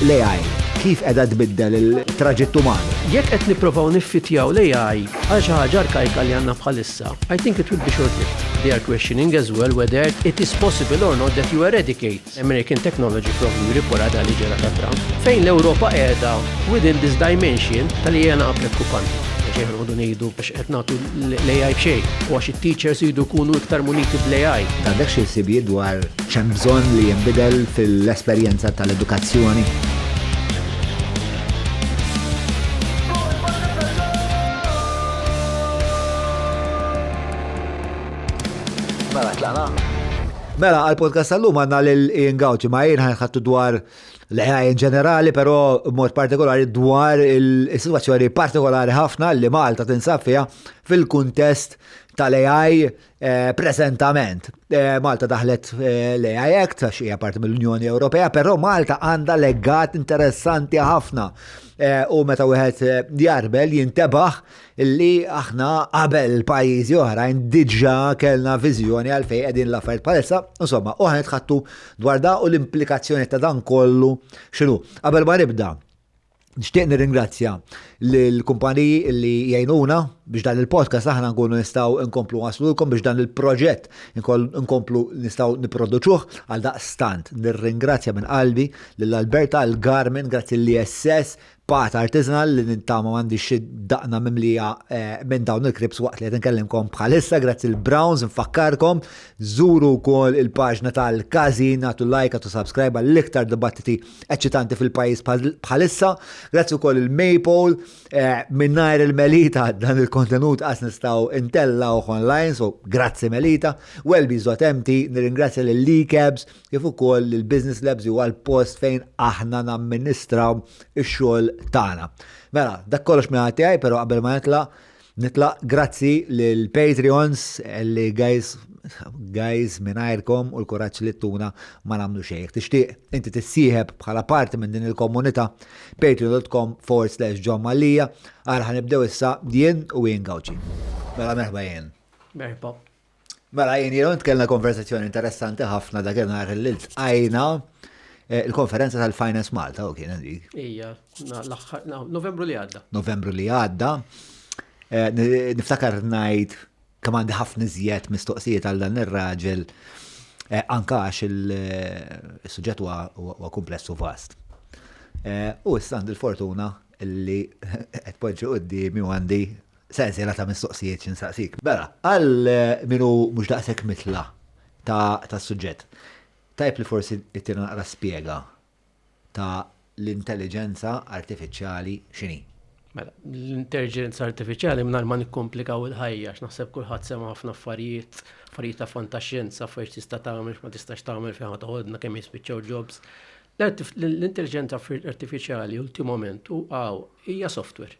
l-AI kif qiegħda tbiddel il-traġett umani? Jekk qed nippruvaw niffitjaw l-AI għal xi ħaġa arkaika li għandna bħalissa, I think it will be short-lived. They are questioning as well whether it is possible or not that you eradicate American technology from Europe wara li ġara ta' Trump. Fejn l-Ewropa qiegħda within this dimension tal-li jena preokkupanti. Ġejħan għodu nejdu biex qed nagħtu l-AI b'xejn, u għax it-teachers jridu jkunu iktar muniti bl-AI. Għandek xi sibijiet dwar x'hemm bżonn li jinbidel fil-esperjenza tal-edukazzjoni? Mela, għal-podcast għallum għanna l-Ian Gauci, ma jien ħanħattu dwar l-AI in ġenerali, pero mod partikolari dwar il-situazzjoni partikolari ħafna li Malta tinsab fiha fil-kuntest tal-AI prezentament. Malta daħlet l-AI Act, għax hija parti mill-Unjoni Ewropea, però Malta għandha legat interessanti ħafna. U meta wieħed jarbel jintebaħ illi aħna qabel pajjiżi oħrajn diġà kellna viżjoni għalfejn qegħdin l-affarijiet bħalissa, insomma, u ħanitħattu dwar da u l-implikazzjoni ta' dan kollu x'inhu. Qabel ma nibda, nixtieq nirringrazzja lill-kumpaniji li jgħinuna biex dan il-podcast aħna nkunu nistgħu nkomplu waslulkom biex dan il-proġett nkomplu nistgħu nipproduċuh għal daqstant. Nirringrazzja minn qalbi lill-Alberta, l-Garmin, grazzi l-ISS, Pat Artisanal li nintama għandi xi daqna mimlija minn dawn il-krips waqt li qed nkellimkom bħalissa, grazzi l-Browns, nfakkarkom, żuru wkoll il-paġna tal-Każin, nagħtu like, nagħtu subscribe għall-iktar dibattiti eċċitanti fil-pajjiż bħalissa, grazzi wkoll il-Maple, minnajr il-Melita dan il-kontenut qas nistgħu intellawh online, so grazzi Melita, Wellbees.mt, nirringrazzja lill-Leakabs, kif ukoll lill-Business Labs huwa l-post fejn aħna namministraw ix-xogħol tagħna. Mela, dak kollox minn tiegħi, però qabel ma nitla' grazzi lil Patreons li guys mingħajrkom u l-kuraġġ li tuna ma nagħmlu xejn. Tixtieq inti tissieħeb bħala parti minn din il-komunità patreon.com/John Mallia. Ara ħanibdew issa jien u Ian Gauci. Mela merħba jien. Merħba. Mela jien nitkellna konversazzjoni interessanti ħafna dak nhar li ltqajna il-konferenza tal-Finance Malta, u kien dik. Ija, Novembru li għadda. Novembru li għadda. Niftakar ngħid kemm għandi ħafna iżjed mistoqsijiet għal dan ir-raġel anke għax il-suġġett huwa kumpless u vast. U issa għandi l-fortuna li qed poġġi qudiemi u għandi sensiela ta' mistoqsijiet x'insaqsik. Bela, għal minu mhux daqshekk mitla tas-suġġett. Tajb li forsi ittina naqra spjega ta' l-intelligenza artifiċjali x'inhi. Mela, l-intelligenza artifiċjali mingħajr ma nikkomplikaw il-ħajja, naħseb kulħadd sema ħafna affarijiet ta' fantaxxjenza, affarijiet tista' tagħmel ma tistax tagħmel fejn toħodna kemm jispiċċaw jobs. L-intelligenza artifiċjali ultimament hija software.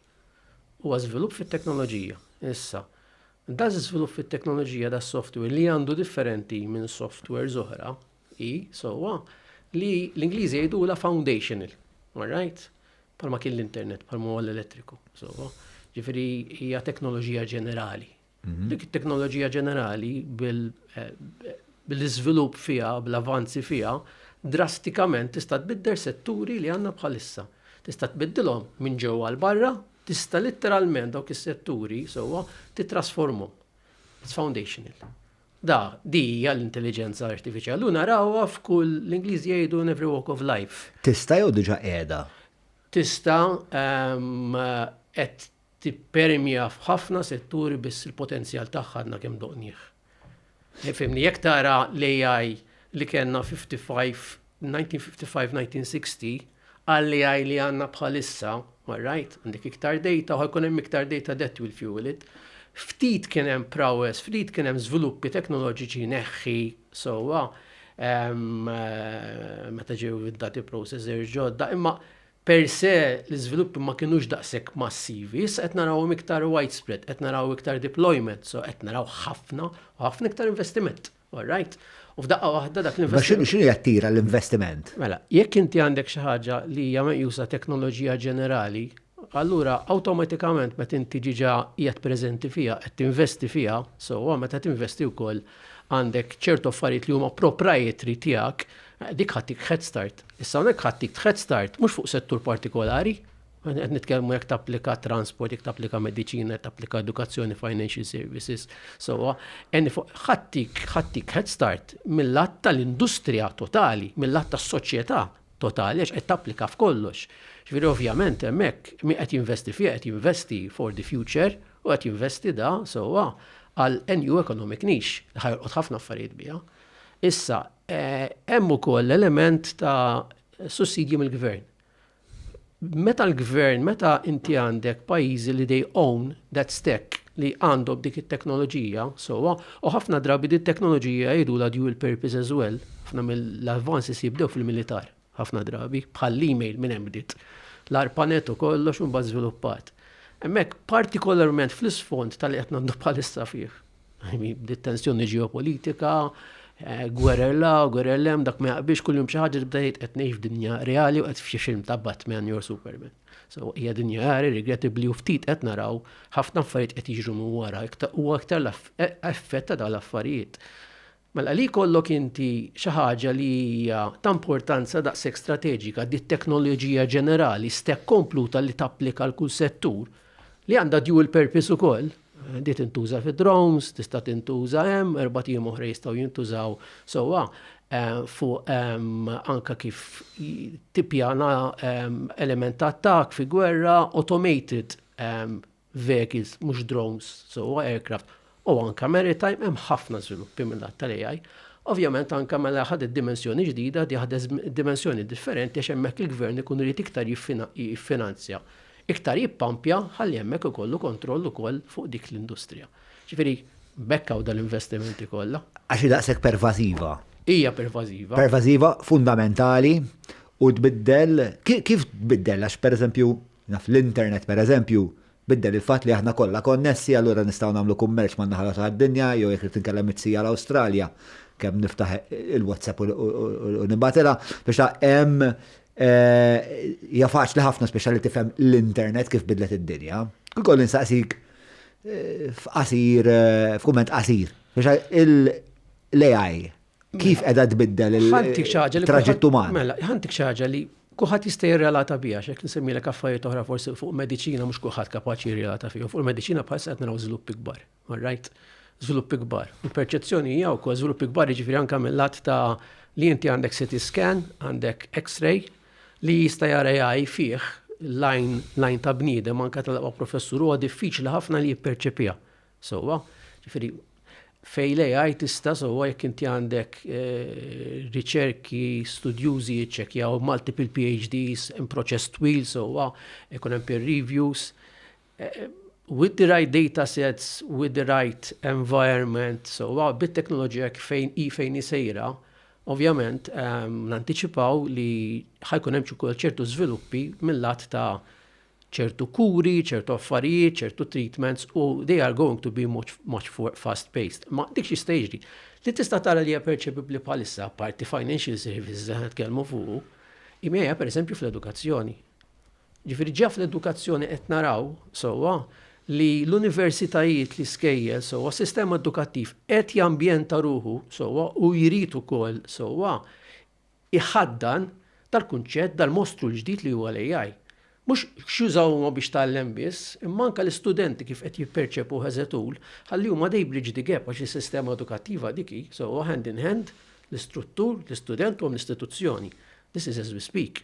Huwa żvilupp fit-teknoloġija. Issa, da żvilupp fit-teknoloġija da software li għandu differenti minn softwares oħra li l-Ingliżi jgħidu la foundational, all right? Palma kien l-internet, palma huwa l-elettriku. Ġifieri hija teknoloġija ġenerali. Dik it-teknoloġija ġenerali bil-iżvilupp fiha, bl-avanzi fiha, drastikament tista' tbiddel setturi li għandna bħalissa. Tista' tbiddilhom minn ġewwa l barra, tista' litteralment dawk is-setturi titrasformhom. It's foundational. Di hija l-intelligenza artifiċjali. U narawha f'kull l-Ingliżi jgħidu in every walk of life. Tista' jew diġà qiegħda? Tista' qed tippermja f'ħafna setturi biss il-potenzjal tagħha għadna kemm doqnieh. Fimni, jekk tara l-AI li kellna 1955-1960 għall-AI li għandna bħalissa, all right, għandek iktar data u ħajkun hemm iktar data that will fuel it. Ftit kien hemm prowess, ftit kien hemm żviluppi teknoloġiċi neħħi sewwa meta ġew id-data processor ġodda, imma per se l-iżviluppi ma kinux daqshekk massivi, issa qed narawhom iktar widespread, qed naraw iktar deployment, so qed naraw ħafna iktar investiment, all right? U f'daqqa waħda dak l-investiment. Ma x'inhu jattira l-investiment? Mela, jekk inti għandek xi ħaġa li hija meqjusa teknoloġija ġenerali, allura awtomatikament meta inti ġiġa qiegħed preżenti fiha, qed tinvesti fiha, so meta tinvesti wkoll għandek ċertu affarijiet li huma proprietary tiegħek Dik ħattik head start. Issa hawnhekk ħattik head start mhux fuq settur partikolari, qed nitkellmu jekk tapplika transport, jekk tapplika mediċina, tapplika edukazzjoni, financial services. So ħattik head start mill-lat tal-industrija totali, mill-lat tas-soċjetà totali għax qed tapplika f'kollox. Ġifieri ovvjament hemmhekk min qed jinvesti fih qed jinvesti for the future u qed jinvesti għal new economic niche li ħajolqot ħafna affarijiet biha. Issa hemm ukoll element ta' sussidju mill-gvern. Meta inti għandek pajjiżi li they own that stack li għandhom dik it-teknoloġija, u ħafna drabi dik it-teknoloġija jgħidu la dual purpose as well, ħafna mill-advances jibdew fil-militar, ħafna drabi bħal email minn hemm bdiet. L-arpanet u kollox mbagħad żviluppat. Hemmhekk partikolarment fl-isfond tal-li qed nagħmlu bħalissa fih. Bdiet tensjoni ġeopolitika, gwerrellem, dak ma jaqbix kull jum xi ħaġa tibda qed ngħix f'dinja reali u qed f'xi film ta' Batman or Superman. So hija dinja reali, regrettably u ftit qed naraw ħafna affarijiet qed jiġru minn wara, huwa aktar effett ta' dawn l-affarijiet. Mela li kollok inti xi ħaġa li hija ta' importanza daqshekk strateġika di teknoloġija ġenerali stek kompluta li tapplika l kull settur li għandha dual purpose ukoll. Di tintuża fi drones, tista' tintuża hemm, erbatijiem oħra jistgħu jintużaw fuq anka kif tippjana element ta' attak fi gwerra, automated vehicles, mhux drones, aircraft, u anka maritime hemm ħafna żviluppi mill-lat tal-AI. Ovvjament anka mela ħadet dimensjoni ġdida, di ħadet dimensjoni differenti għax hemmhekk il-gvern ikun irid iktar jiffinanzja. Iktar jippampja ħalli hemmhekk ikollu kontroll ukoll fuq dik l-industrija. Ġifieri bekkaw dal-investimenti kollha. Għax daqshekk pervasiva. Hija pervasiva. Pervasiva, fundamentali u tbiddel kif tbiddel għax pereżempju naf l-internet pereżempju biddel il-fatt li aħna kollha konnessi allura nistgħu nagħmlu kummerċ man naħa tad-dinja jew jekk tinkellem it-sija l-Awstralja kemm niftaħ il-WhatsApp u nibatilha biex hemm hija faċli ħafna speċjali tifhem l-internet kif bidlet id-dinja. Ukoll insaqsik f'qasir, f'kumment qasir. L-AI kif qiegħda tbiddel il-traġitt uman. Mela, ħantik xi ħaġa li kulħadd jista' jirrelata biha x'hekk nsemmilek affarijiet oħra forsi fuq mediċina mhux kulħadd kapaċi jirrelata fihom. Fuq il-mediċina bħalissa qed naraw żviluppi kbar. All right? Żviluppi kbar. Il-perċezzjoni hija wkoll żviluppi kbar jiġifieri anke mill-lat ta' li inti għandek CT scan, għandek X-ray, li jista' jara AI fih line ta' bniedem anke tal-aqwa professur huwa diffiċli ħafna li jipperċepiha. Ġifieri fejn AI tista' jekk inti għandek riċerki studjużi jiċċekkjaw multiple PhDs in proċess twil ikun hemm peer reviews with the right data sets, with the right environment, bit-teknoloġija fejn isejra. Ovvjament, nanticipaw li ħajkun hemm ukoll ċertu żviluppi mill-lat ta' ċertu kuri, ċertu affarijiet, ċertu treatments u they are going to be much fast-paced. Ma dik xi stage li tista' tara li hija perċepibbli bħalissa parti financial services qed tkellmu fuq, imejja pereżempju fl-edukazzjoni. Ġifieri ġa fl-edukazzjoni qed naraw li l-universitajiet li skejjel sistema edukattiv qed jambjenta ruħu u jrid ukoll iħaddan tal-kunċett dal-mostru l-ġdid li huwa l-AI. Mhux x'jużawhom biex tgħallem biss, imma anke l-istudenti kif qed jipperċepu ħeżetul ħalli huma they bridge the gap għax is-sistema edukattiva diki hand in hand l-istruttur, l-istudent u l-istituzzjoni. This is as we speak.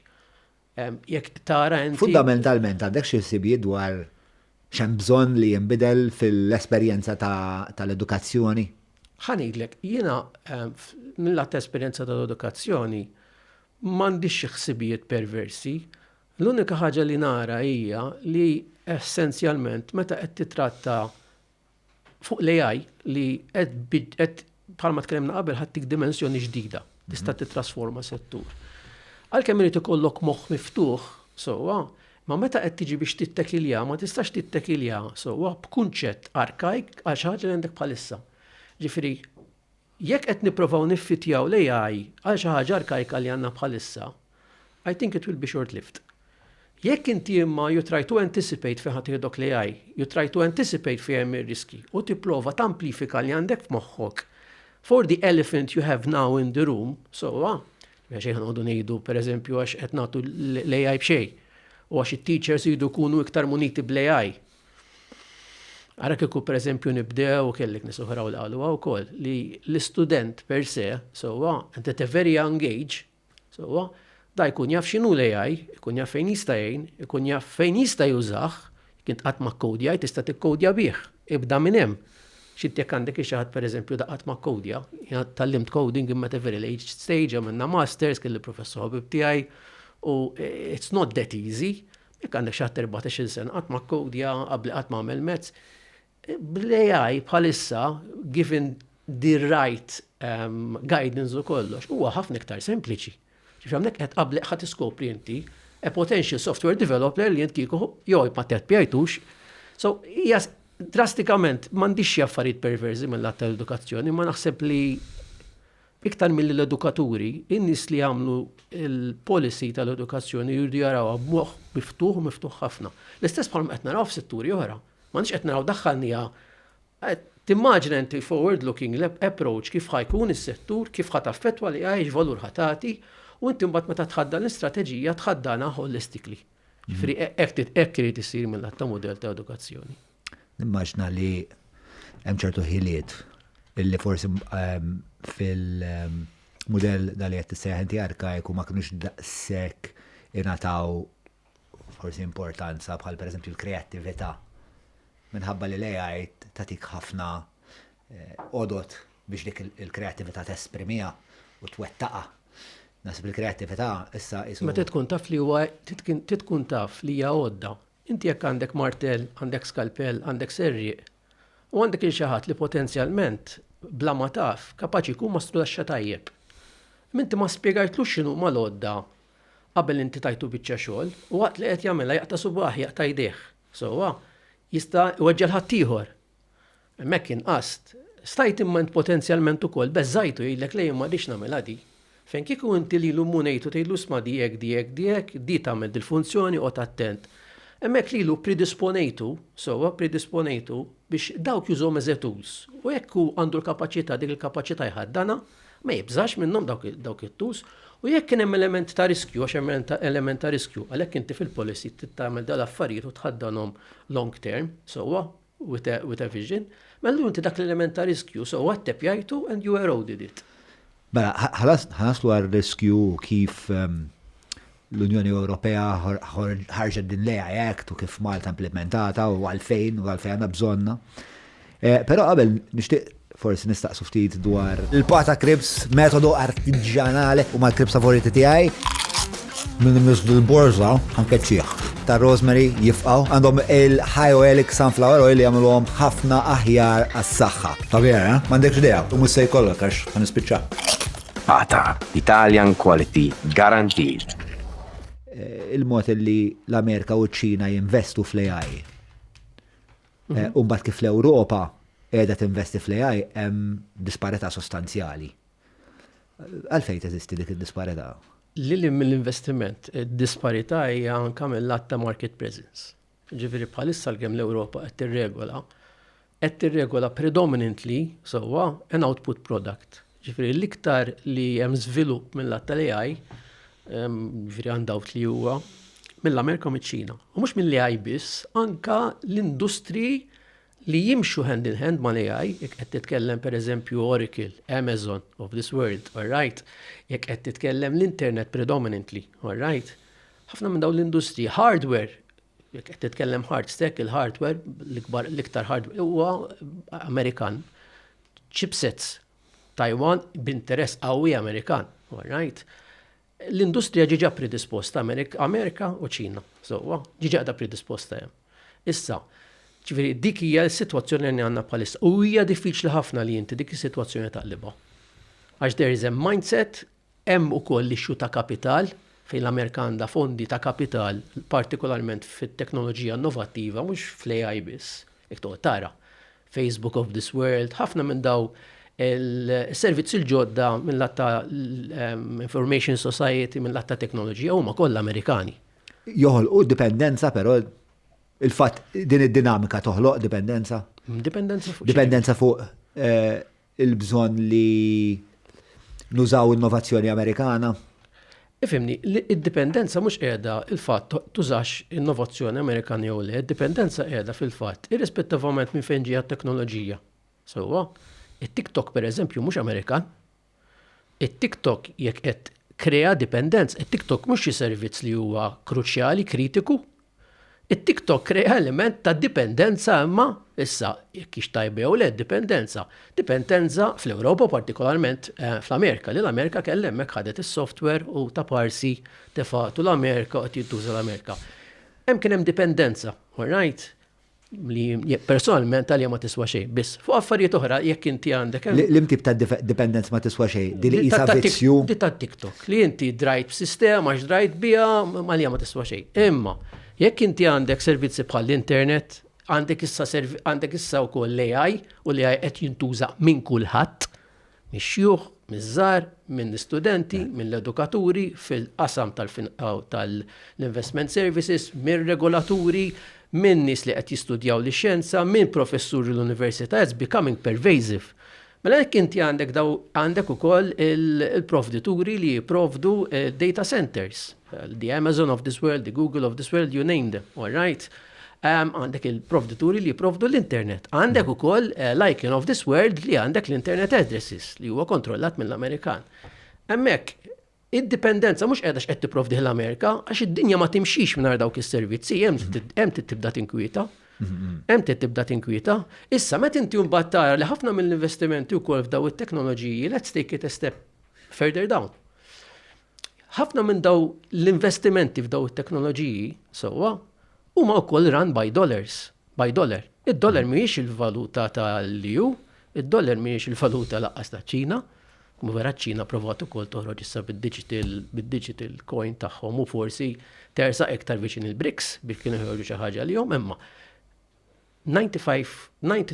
Jekk tara inti. Fundamentalment għandek xi sibijiet dwar xem bżonn li jinbidel fil-esperjenza tal-edukazzjoni? Ħanidlek, jiena mill-lat esperjenza tal-edukazzjoni m'għandix xi ħsibijiet perversi. L-unika ħaġa li nara hija li essenzjalment meta qed titratta fuq l-AI li qed bħalma tkellimna qabel ħadtik dimensjoni ġdida tista' titrasforma settur. Għalkemm irid ikollok moħħ miftuħ, ma meta qed tiġi biex tittekilja, ma tistax tittekilja b'kunċett arkaik għal xi ħaġa li għandek bħalissa. Ġifieri, jekk qed nippruvaw niffitjaw l-AI għal xi ħaġa arkaika li għandna bħalissa, I think it will be short-lived. Jekk inti imma you try to anticipate fejn ħadd tieħdok l-AI, you try to anticipate fejn ir-riski u tipprova tamplifika li għandek f'moħħok for the elephant you have now in the room, Għax għodu nejdu, per eżempju, għax għetnatu l-AI bxej. U għax il-teachers jidu kunu iktar muniti bl-AI. Għara kiku, per eżempju, nibdew u kellik nisuħraw l-għalu għaw kol li l-student per se, and at a very young age, da jkun jaf xinu l-AI, jkun jaf fejn jista' jgħin, jkun jaf fejn jista' jużax, kien qatt ma' kodja, tista' tikkodja bih, ibda minn hemm. Xittek għandek ixaħat per eżempju daqqat ma' kodja, tallimt coding imma at a very late stage, għamilna masters, kelli professor ħabib tiegħi, u it's not that easy. Jekk għandek xaħat 14 sena, qatt ma' kodja, qabli qatt ma' għamel mezz. Bl-AI bħalissa, given the right guidance u kollox, huwa ħafna iktar sempliċi. Ġiframnek qed qabli ħadd iskopri inti a potential software developer li jent kieku jew ma tetpjajtux. So, hija drastikament m'għandix affarijiet perversi mill-lat tal-edukazzjoni, ma naħseb li iktar mill-edukaturi, in-nies li għamlu il-policy tal-edukazzjoni jridu jaraw b'moħħ miftuħ u miftuħ ħafna. L-istess bħalma qed naraw f'setturi oħra. M'għandix qed naraw daħħalnija timmaġina inti forward-looking approach kif ħajkun is-settur, kif ħataffettwa li għajx valur ħatati, u inti mbagħad meta tħaddan l-istrateġija tħaddana holistically. Ġifri hekk irid isir mill-att ta' mudell ta' edukazzjoni. Nimmaġna li hemm ċertu ħiliet illi forsi fil-mudell dal qed tissejjaħ inti arkajku ma kinux daqshekk ingħataw forsi importanza bħal pereżempju l-kreattività. Minħabba li l-AI tatik ħafna odot biex dik il-kreattività tesprimija u twettaqa. Nasib il-kreattività issa Ma titkun taf li huwa titkun taf li hija għodda. Inti jekk għandek martell, għandek skalpell, għandek serriq, u għandek il-xaħat li potenzjalment bla ma taf kapaċi jkun mastru daxxa tajjeb. Minti ma spjegajtlux x'inhu ma l-għodda qabel inti tajtu biċċa xogħol, u waqt li qed jagħmilha jaqta' subaħ jaqta' jdejh. Sewwa jista' iweġġel ħaddieħor. Hemmhekk inqast. Stajt imma int potenzjalment ukoll beżżajtu jgħidlek lejn ma rridx nagħmilha di. Fejn kieku inti lilu munejtu tgħidlu sma' dijek, di tagħmel dil-funzjoni qod attent. Hemmhekk lilu predisponejtu biex dawk jużhom as tools. U jekk hu għandu l-kapaċità dik il-kapaċità jħaddana, ma jibżax minnhom dawk it-tools. U jekk kien hemm element ta' riskju, għax hemm element ta' riskju, għalhekk inti fil-policy tagħmel dal-affarijiet u tħaddanhom long term, with a vision, mellu inti dak l-element ta' riskju, attepjajtu and you eroded it. Mela, ħanaslu għal-riskju kif l-Unjoni Ewropea ħarġet din l-AI Act u kif Malta implementata u għalfejn għandna bżonna. Però qabel nixtieq forsi nistaqsu ftit dwar il-pata Crips, metodu artiġjanali u mal-Crips favoriti tiegħi. Minn miżdu l-borza, anke ċieħ. Ta' rosemary jifqaw, għandhom il-Hyoelic Sunflower Oil li jagħmluhom ħafna aħjar għas-saħħa. Ta' vera, m'għandekx idea, u mhux se jkollok għax ħanispiċċa. Pata, Italian quality, guaranteed. Il-mod li l-Amerika u ċ-Ċina jinvestu fl-AI. U mbagħad kif l-Ewropa qiegħda tinvesti fl-AI hemm disparità sostanzjali. Għalfejn teżisti dik id-disparità? Lili mill-investiment, id-disparità hija anke mill-lat ta' market presence. Ġifieri bħalissa l-kemm l-Ewropa qed tirregola predominantly an output product. Ġifieri l-iktar li hemm żvilupp mill-lat tal-AI, ġifieri għandawt li huwa mill-Amerika u miċ-Ċina. U mhux mill-AI biss, anke l-industri li jimxu hand in hand ma' l-AI, jekk qed titkellem pereżempju Oracle, Amazon of this world, all right? Jekk qed titkellem l-internet predominantly, all right? Ħafna minn dawn l-industri, hardware, jekk qed titkellem hard stack, il-hardware, l-iktar hardware huwa Amerikan. Chipsets, Taiwan b'interess qawwi Amerikan, all right? L-industrija ġiġa predisposta Amerika u Ċina, ġiġa da predisposta hemm. Issa, ġifieri dik hija l-sitwazzjoni li għandna bħalissa. U hija diffiċli ħafna li inti dik is-sitwazzjoni taqlibha. Għax there is a mindset, hemm ukoll l-ixxu ta' kapital fejn l-Amerika għandha fondi ta' kapital, partikolarment fit-teknoloġija innovattiva, mhux fl-AI biss. Jekk tara, Facebook of this world, ħafna minn daw il-servizzi l-ġodda mill-lat ta' Information Society, mill-lat ta' teknoloġija huma kollha Amerikani. Joħolqu dipendenza però il-fatt din id-dinamika toħloq dipendenza? Dipendenza fuq il-bżonn li nużaw innovazzjoni Amerikana? Ifimni, id-dipendenza mhux qiegħda il-fatt tużax innovazzjoni Amerikan jew le, id-dipendenza qiegħda fil-fatt irrispettivament minn fejn ġie t-teknoloġija. Sewwa, it-TikTok pereżempju mhux Amerikan. It-TikTok jekk qed krea dipendenza, it-TikTok mhux xi servizz li huwa kruċjali, kritiku. It-TikTok krea element ta' dipendenza imma issa jekk ix tajba jew le dipendenza. Dipendenza fl-Ewropa partikolarment fl-Amerika, li l-Amerika kellha hemmhekk ħadet is-software u ta' parsi tefatu l-Amerika qed jittuża l-Amerika. Hemm kien hemm dipendenza, all right? Li personalment għalja ma tiswa xejn, biss fuq affarijiet oħra jekk inti għandek L-imtib ta' dipendenza ma tiswa xejn, di li qisha vizzju. Di ta' TikTok, li inti drajt b'sistema drajt biha malja ma tiswa xejn. Imma jekk inti għandek servizzi bħall-internet, għandek issa wkoll l-AI u l-AI qed jintuża minn kulħadd, mix-xjuħ, miż-żgħar, minn studenti, minn l-edukaturi fil-qasam tal-investment services, minn regolaturi, minn nies li qed jistudjaw l-xjenza, minn professuri l-università, it's becoming pervasive. Mela jekk inti għandek ukoll il-provdituri li jipprovdu data centers, the Amazon of this world, the Google of this world, you name them, all right? Għandek il-provdituri li jipprovdu l-internet. Għandek ukoll l-icon of this world li għandek l-internet addresses li huwa kontrollat mill-Amerikan. Hemmhekk id-dipendenza mhux qiegħda x'qed tipprovdih l-Amerika għax id-dinja ma timxix mingħajr dawk is-servizzi, hemm tibda tinkwieta. Hemm tibda tinkwieta. Issa meta inti mbagħad tara li ħafna mill-investimenti wkoll f'daw it-teknoloġiji, let's take it a step further down. Ħafna minn daw l-investimenti f'daw it-teknoloġiji sewwa huma wkoll run by dollars, by dollar. Id-dollar mhijiex il-valuta tal-EU, id-dollar mhijiex il-valuta laqqas taċ-Ċina. Vera ċina provat ukoll toħroġ issa bid-digital coin tagħhom u forsi tersa iktar viċin il-BRICS biex kienu jħorġu xi ħaġa li imma 90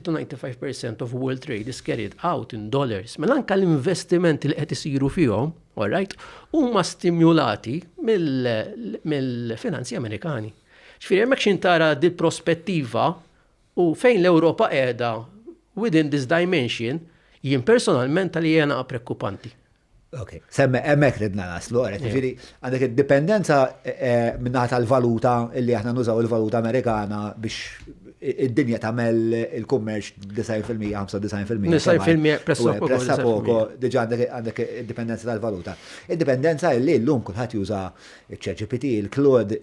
to 95% of world trade is carried out in dollars. Mela anke l-investimenti li qed isiru fihom, all right, huma stimulati mill-finanzi Amerikani. Ġifieri hemmhekk x'intara di prospettiva u fejn l-Ewropa qiegħda within this dimension jien personalment li jena preokkupanti. Ok, semme emmek ridna naslu, ġifiri, għandek id-dipendenza minnaħat tal-valuta illi aħna nużaw il-valuta Amerikana biex id-dinja tamel il-kummerċ 90%, 95%. 90% pressa poco, diġa għandek id-dipendenza tal-valuta. Id-dipendenza illi l-lum kullħat juża il-ChatGPT, il-Claude,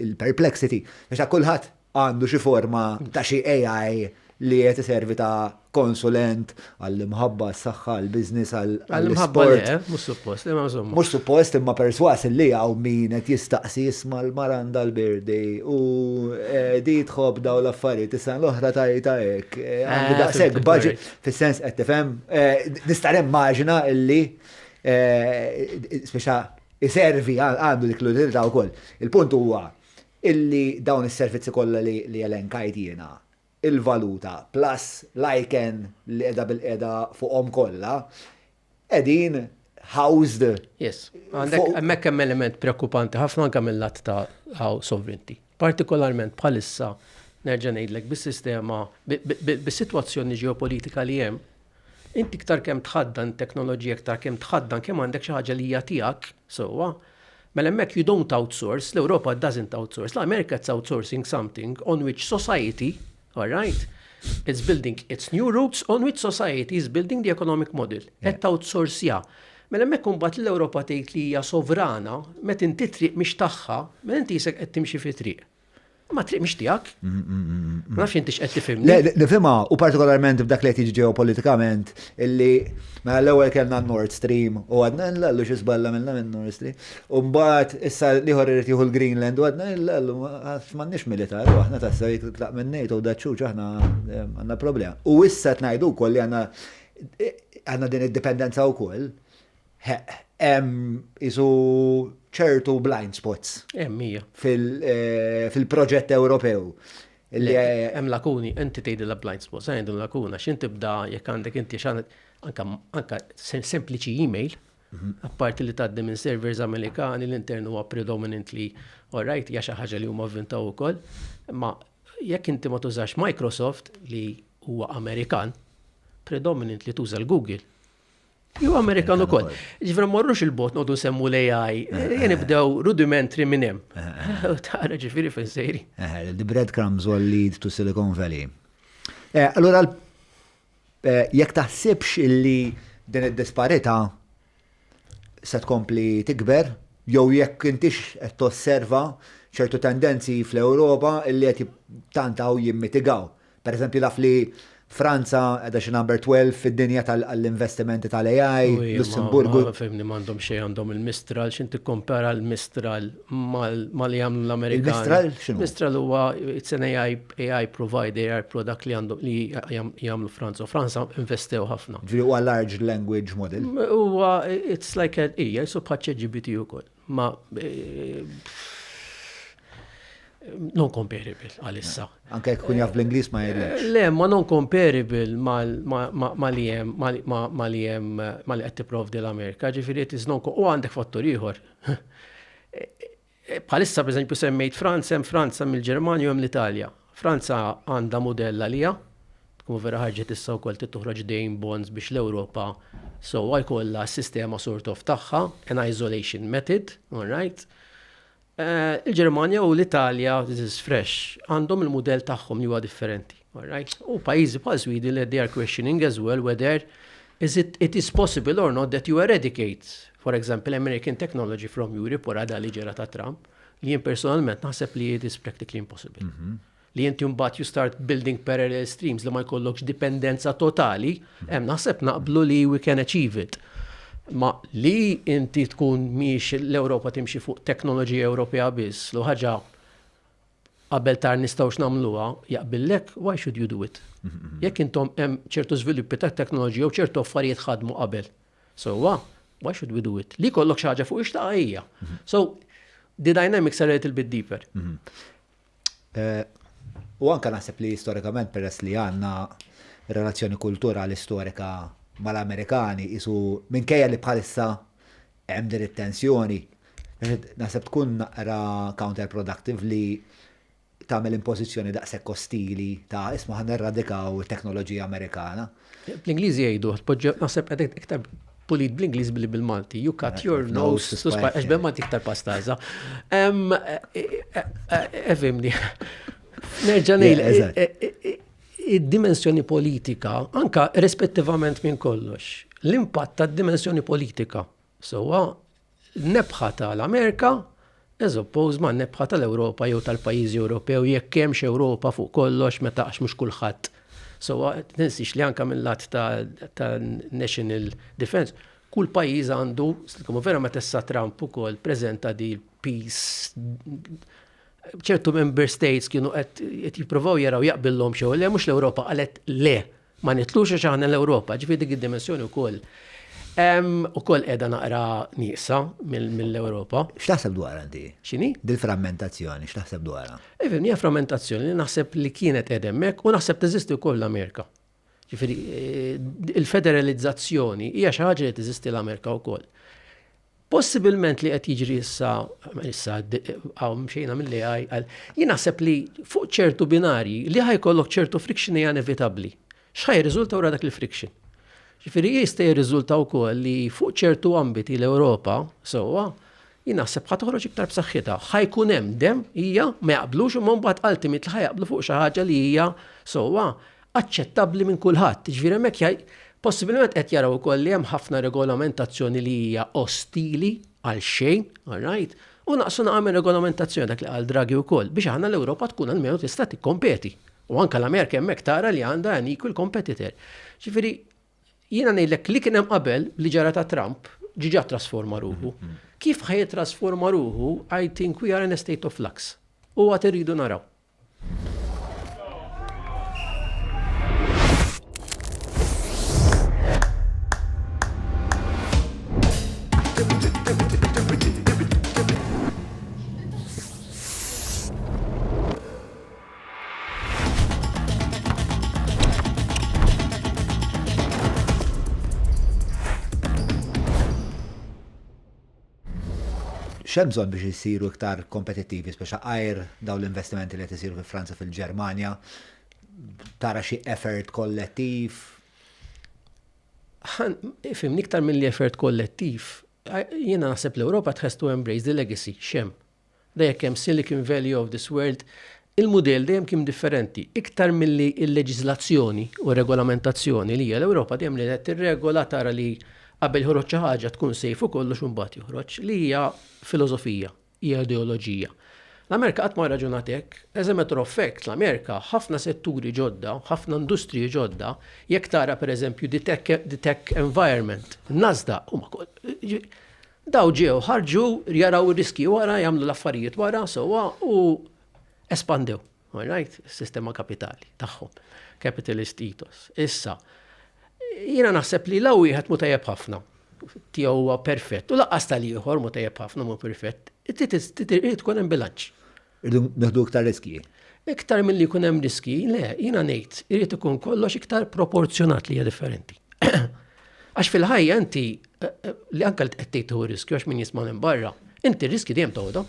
il-Perplexity, biex kullħat għandu xi forma ta' xi AI li qed iservi ta' konsulent għall-imħabba, s-saħħa, għall-biznis, għall-sport. Mhux suppost, imma żomma. Mhux suppost imma perswas li hawn min qed jistaqsi jisma' l-Maranda l-birthday u di tħobb daw l-affarijiet issa l-oħra tajta hekk. Għandu daqshekk budget fis-sens qed tifhem nista' nimmaġina illi speċa iservi għandu dik l-utilità wkoll. Il-punt huwa illi dawn is-servizzi kollha li elenkajt jiena il-valuta plus l-icon li qiegħda bil-qiegħda fuqhom kollha qegħdin housed. Yes, għandek hemmhekk hemm element preokkupanti ħafna anke mill-lat ta' sovereignty. Partikolarment bħalissa nerġa' ngħidlek bis-sistema bis-sitwazzjoni ġeopolitika li hemm, inti iktar kemm tħaddan teknoloġija iktar kemm tħaddan kemm għandek xi ħaġa li hija tiegħek sewwa. Mela hemmhekk you don't outsource, l-Ewropa doesn't outsource, l-America is outsourcing something on which society, all right, it's building its new roots on which society is building the economic model. Qed outsource ja. Mela hemmhekk imbagħad l-Ewropa tgħid li hija sovrana, meta inti triq mhix tagħha, mela inti isek qed timxi fi triq. Ma triq mhix tiegħek. Ma nafx inti x'qed tifhimni. Le, nifhimha u partikolarment b'dak li qed jiġi ġeopolitikament illi mela l-ewwel kellna Nord Stream u għadna nlallu xi żballa minna minn Nord Stream. U mbagħad issa ieħor irid jieħu l-Greenland u għadna nlallu m'għandniex militar u aħna tassa jitlaq minn NATO u daċċuġ aħna għandna problema. U issa qed ngħidu wkoll li għandna din id-dipendenza wkoll. Isu ċertu blind spots fil-proġett Ewropew. Hemm lakuni, inti tgħidilha blind spots, għandu lakuna, x'in tibda jekk għandek inti anke sempliċi email, apparti li tgħaddi minn servers Amerikani l-intern huwa predominantly all right, hija xi ħaġa li huma vvintaw ukoll, imma jekk inti ma tużax Microsoft li huwa Amerikan, predominantly tuża l-Google. Ju Amerikan ukoll. Ġifra morrux il-bot nodu semmu l-AI, jen ibdew rudimentary minn hemm. Tara ġifieri fejn sejri. The breadcrumbs will lead to Silicon Valley. Allora, jekk taħsibx illi din id-disparità se tkompli tikber, jew jekk intix qed tosserva ċertu tendenzi fl-Ewropa illi qed tantaw jimmitigaw. Per eżempju naf li Franza edha xi number 12 fid-dinja tal-investimenti tal-AI, Lussemburgu. Fehmni m'għandhom xejn għandhom il-Mistral, x'in tikkompara l-Mistral mal li jagħmlu l-Amerikani. Il-Mistral x'inhu? Mistral huwa it's an AI provider, AI product li għandhom li jagħmlu Franza. Franza investew ħafna. Ġifieri huwa large language model. Huwa it's like hija jisu ChatGPT ukoll. Ma non comparable għalissa. Anke jekk kun jaf bl-Ingliż ma jgħidlekx. Le, ma non comparable ma li qed tipprovdi l-Amerika, ġifieri u għandek fattur ieħor. Bħalissa pereżempju semmejt Franza, hemm Franza mill-Ġermanja u hemm l-Italja. Franza għandha mudell għalija, tkun vera ħarġet issa wkoll toħroġ dejn bonds biex l-Ewropa jkollha s-sistema sort of tagħha, an isolation method, all right? Il-Ġermanja u l-Italja, this is fresh, għandhom il-modell tagħhom li huwa differenti. Right? U pajjiżi bħal Sweden li they are questioning as well whether it is possible or not that you eradicate, for example, American technology from Europe or għada li ġera ta' Trump, li jien personalment naħseb li it is practically impossible. Li jinti mbagħad you start building parallel streams li ma jkollokx dipendenza totali, hemm naħseb naqblu li we can achieve it. Ma li inti tkun miex l-Ewropa timxi fuq teknoloġija Ewropea biss, lu ħaġa qabel tar nistgħux nagħmluha, jaqbillek, why should you do it? Jekk intom hemm ċertu żviluppi ta' teknoloġija u ċertu affarijiet ħadmu qabel. So why should we do it? Li kollok xi ħaġa fuq ixtaqa hija. So the dynamics are a little bit deeper. U anke naħseb li storikament peress li għandna relazzjoni kulturali storika mal-Amerikani isu minkejja li bħalissa hemm din it-tensjoni. Naħseb tkun naqra counterproductive li tagħmel impożizzjoni daqshekk ostili ta' isma' ħan nirradikaw it-teknoloġija Amerikana. Bl-Ingliżi jgħidu, naħseb qed iktar pulit bl-Ingliż billi bil-Malti. You cut your nose to spite għax bemma tiktar pastaża. Efimni. Nerġa' ngħid id-dimensjoni politika, anka rispettivament minn kollox, l-impatt tad-dimensjoni politika. Sowa, nebħa tal-Amerika, as opposed ma' nebħa tal-Ewropa jew tal-pajjiżi Ewropew jekk hemmx Ewropa fuq kollox meta għax mhux kulħadd. Sowa, tinsix li anka mill-lat ta' national defense, kull pajjiż għandu, vera meta issa Trump ukoll preżenta di peace ċertu member states kienu qed jippruvaw jaraw jaqbillhom xew le mhux l-Ewropa qalet le ma nitlux għax aħna l-Ewropa, ġifieri dik id-dimensjoni wkoll. Ukoll qiegħda naqra nieqsa mill-Ewropa. X'taħseb dwarha inti? X'inhi? Dil-frammentazzjoni, x'taħseb dwarha? Hija frammentazzjoni li naħseb li kienet qiegħda hemmhekk u naħseb teżisti wkoll l-Amerika. Ġifieri il-federalizzazzjoni hija xi ħaġa li teżisti l-Amerika wkoll. Possibilment li qed jiġri issa mxejna mill-AI jien naħseb li fuq ċertu binarji li ħajkollok ċertu friction hija inevitabbli. X'ħajriżulta wara dak il-friction? Ġifieri jista' jirriżulta wkoll li fuq ċertu ambiti l-Ewropa sewwa jien naħseb ħadd toħroġ iktar b'saħħitha. Ħajkun hemm dem hija ma jaqblux u mbagħad ultimate ħajaqblu fuq xi ħaġa li hija sewwa aċċettabbli minn kulħadd. Ġifieri hemmhekk possibilment qed jaraw ukoll li hemm ħafna regolamentazzjoni li hija ostili għal xejn, all right? U naqsu nagħmel regolamentazzjoni dak li qal Draghi wkoll biex aħna l-Ewropa tkun almenu tista' tikkompeti. U anke l-Amerika hemmhekk tara li għandha an equal competitor. Ġifieri jiena ngħidlek li kien hemm qabel li ġara ta' Trump ġiġa trasforma ruħu. Kif ħajtrasforma ruħu, I think we are in a state of flux. U għad irridu naraw. X'hemm biex isiru iktar kompetittivi, speċa għajr daw l-investimenti li qed isiru fil-Franza fil-Ġermanja, tara xi effort kollettiv Fim, iktar minn li effort kollettiv, jiena naħseb l-Ewropa tħess to embrace the legacy, xem. Dejjem hemm Silicon Valley of this world, il-modell dejjem kien differenti. Iktar milli il-leġiżlazzjoni u regolamentazzjoni li hija l-Ewropa dejjem li qed tirregola tara li qabel ħoroġ xi ħaġa tkun sejf u kollox imbagħad joħroġ li hija filosofija, hija ideoloġija. L-Amerika qatt ma raġunat hekk, as a matter of fact, l-Amerika ħafna setturi ġodda, ħafna industriji ġodda, jekk tara pereżempju the tech environment, Nasdaq huma daw ġew ħarġu jaraw ir-riski wara, jagħmlu l-affarijiet wara sewwa u espandew, all right, is-sistema kapitali tagħhom, capitalist ethos. Issa, jiena naħseb li l wieħed mu tajjeb ħafna, tiegħu huwa perfett, u laqqas tal-ieħor mu tajjeb ħafna mu perfett, trid tkun hemm bilanċ. Irdu neħdu iktar riski. Iktar milli jkun hemm riski, le, jiena ngħid, irid ikun kollox iktar proporzjonat li hija differenti. Għax fil-ħajja inti li anke qed tieħu riskju għax min jisma' minn barra, inti riski dejjem toħodha.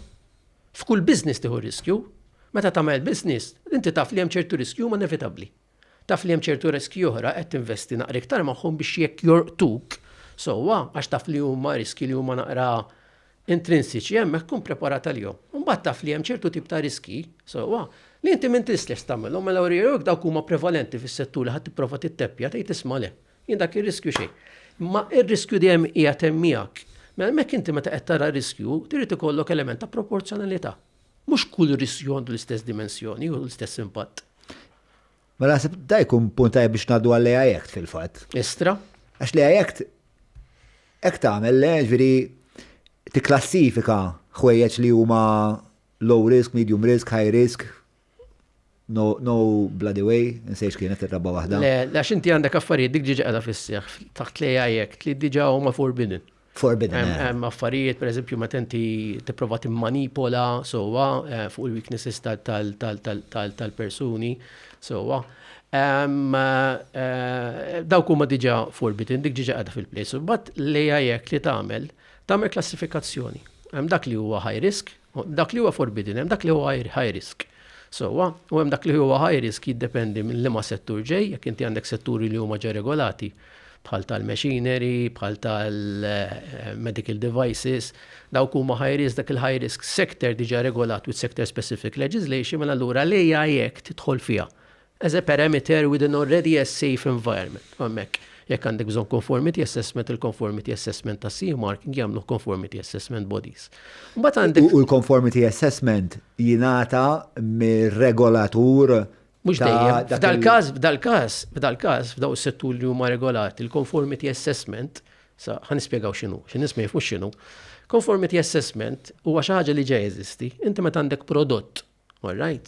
F'kull business tieħu riskju, meta tagħmel business, inti taf li hemm ċertu riskju ma inevitabbli. Taf li hemm ċertu riskju oħra qed tinvesti naqra iktar magħhom biex jekk jorqtuk. Sewwa għax taf li huma riski li huma naqra intrinsiċi hemmhekk tkun preparata lihom. Imbagħad taf li hemm ċertu tip ta' riski, sewwa li inti m'intix lest tagħmelhom mela jurjek dawk huma prevalenti fis-settur li ħadd tipprova titteppja tgħid tisma' le. Jien dak ir-riskju xejn. Ma ir-riskju dejjem qiegħed hemm miegħek. Mela hemmhekk inti meta qed tara riskju, trid ikollok element ta' proporzjonalità. Mhux kull riskju għandu l-istess dimensjoni u l-istess impatt. Ma naħseb da jkun punt tajjeb biex ngħaddu għall AI Act fil-fatt. Istra? Għax li AI Act hekk tagħmel ġifieri tikklassifika ħwejjeġ li huma low risk, medium risk, high risk. No bloody way, nsejx kienet ir-rabba waħda. Le, għax inti għandek affarijiet dik ġiġa qiegħda fis-seħħ taħt l-AI Act li diġà huma forbidden. Forbidden. Hemm affarijiet pereżempju meta inti tipprova timmanipola sewwa fuq il-weaknesses tal-persuni sewwa. Dawk huma diġà forbidden, dik ġiġa qiegħda fil-place. But l-AI Act li tagħmel klassifikazzjoni. Hemm dak li huwa high risk, dak li huwa forbidden, hemm dak li huwa high risk. Sewwa, u hemm dak li huwa high risk jiddependi minn liema settur ġej, jekk inti għandek setturi li huma ġa regolati bħal tal-machinery, bħal tal-medical devices, dawk huma high risk, dak il-high risk sector diġà regolat with sector specific legislation, mela allura l-AI Act tidħol fiha as a parameter within already a safe environment. Hemmhekk jekk għandek bżonn conformity assessment, il-conformity assessment ta' CE marking jagħmlu conformity assessment bodies. Mbagħad għandek u l-conformity assessment jingħata mir-regolatur. Mhux dejjem. F'dal-każ, f'daw is-settur li huma regolati, il-conformity assessment, sa ħanispjegaw x'inhu, xi nies ma jafux x'inhu. Conformity assessment huwa xi ħaġa li ġej jeżisti. Inti meta għandek prodott, all right?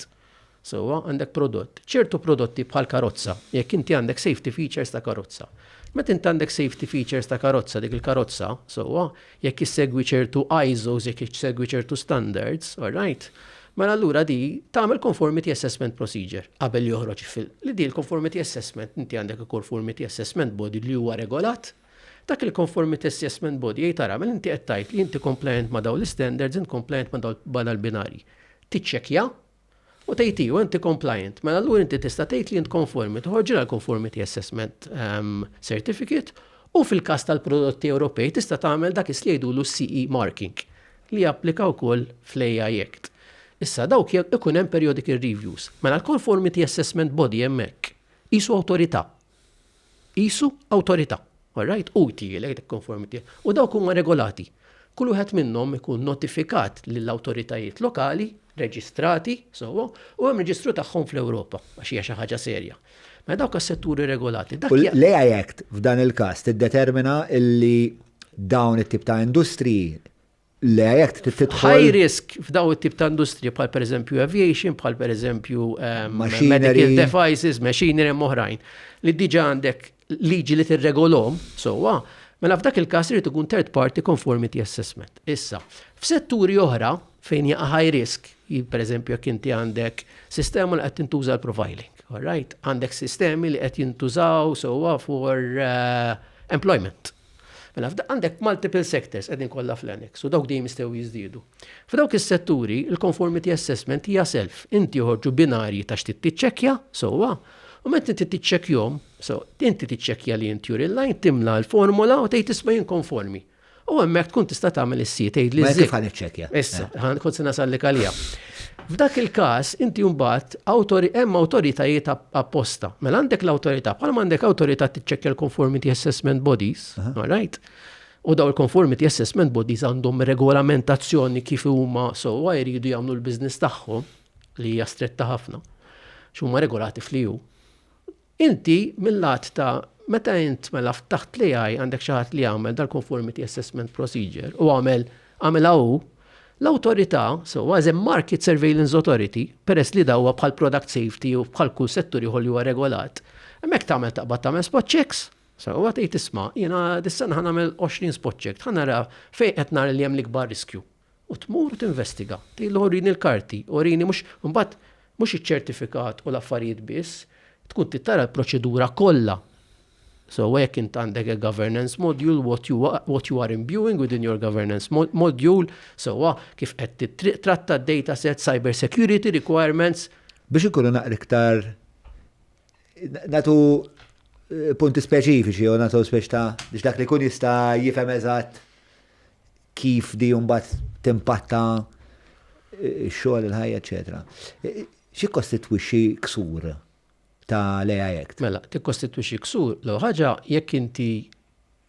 So, għandek prodott. ċertu prodotti bħal karozza, jekk inti għandek safety features ta' karozza. Meta inti għandek safety features ta' karozza, dik il-karozza, so, jekk issegwi ċertu ISOs, jekk issegwi ċertu standards, all right? Mela allura di tagħmel conformity assessment procedure qabel joħroġ li di l-conformity assessment inti għandek conformity assessment body li huwa regolat. Dak il-conformity assessment body jgħid tara mela inti qed tgħid li inti compliant ma' dawn l-standards, inti compliant ma' dawn l-binari. Tiċċekkja u tgħid u inti compliant. Mela allura inti tista' tgħid li int conformi, toħorġilha l-conformity assessment certificate u fil-każ tal-prodotti Ewropej tista' tagħmel dak is li jgħidulu CE marking li japplika wkoll fl-AI Act. Issa dawk ikun hemm periodic reviews. Mela l-conformity assessment body hemmhekk qisu awtorità. Qisu awtorità. All right? U tiegħek conformity. U dawk huma regolati. Kull wieħed minnhom ikun notifikat lill-awtoritajiet lokali, reġistrati, u hemm reġistru tagħhom fl-Ewropa għax hija xi ħaġa serja. Mela dawk is-setturi regolati. L-AI Act f'dan il-każ tiddetermina illi dawn it-tip ta' industriji l-AI Act tidħol high risk f'daw it-tip ta' industrija bħal pereżempju aviation, bħal pereżempju medical devices, machinery oħrajn li diġà għandek liġi li tirregolhom, mela f'dak il-każ irid ikun third party conformity assessment. Issa, f'setturi oħra fejn jaqa' high risk, pereżempju jekk inti għandek sistema li qed tintuża l-profiling, all right? Għandek sistemi li qed jintużaw for employment. Mela għandek multiple sectors qegħdin kollha fl-annex u dawk dejjem jistgħu jiżdiedu. F'dawk is-setturi il-conformity assessment hija self. Inti joħorġu binarji ta' xtid tiċċekkja, U meta inti tiċċekkjom, so inti tiċċekkja li inti line timla l-formula u tgħid isma' jinkonformi. U hemmhekk tkun tista' tagħmel is-sit tgħid li kif ħan iċċekkja? Issa, kont se nasallik għalija. F'dak il-każ inti mbagħad hemm awtoritajiet apposta. Mela għandek l-awtorità, bħalma għandek awtorità tiċċekkja l-conformity assessment bodies, all right? U daw il-conformity assessment bodies għandhom regolamentazzjoni kif huma sewwa jridu jagħmlu l-business tagħhom li hija stretta ħafna. X'huma regolati fl-EU. Inti mill-lat ta' meta int mela taħt l-AI għandek xi ħadd li jagħmel dal-conformity assessment procedure u għamilha hu l-autorità, so as a market surveillance authority, peress li dawa bħal product safety u bħal kull settur ieħor li huwa regolat, hemmhekk tagħmel spot checks. So huwa tgħid isma' jiena dis-sena ħa nagħmel 20 spot check, ħa nara fejn qed nara li hemm l-ikbar riskju. U tmur tinvestiga. Tgħidlu urini l-karti, urini mbagħad mhux iċ-ċertifikat u l-affarijiet biss, tkun titara l-proċedura kollha. So jekk int għandek a governance module, what you are imbuing within your governance module, so kif qed titratta data set, cyber security requirements. Biex ikunu naqra iktar natu punti speċifiċi u natu speċ ta' biex dak li kun jista' jifhem eżatt kif di mbagħad timpatta x-xogħol il-ħajja, eċetera. Xi kostitwixxi ksur ta' l-AI Act? Mela, tikkostitwixxi ksur, l ħaġa jekk inti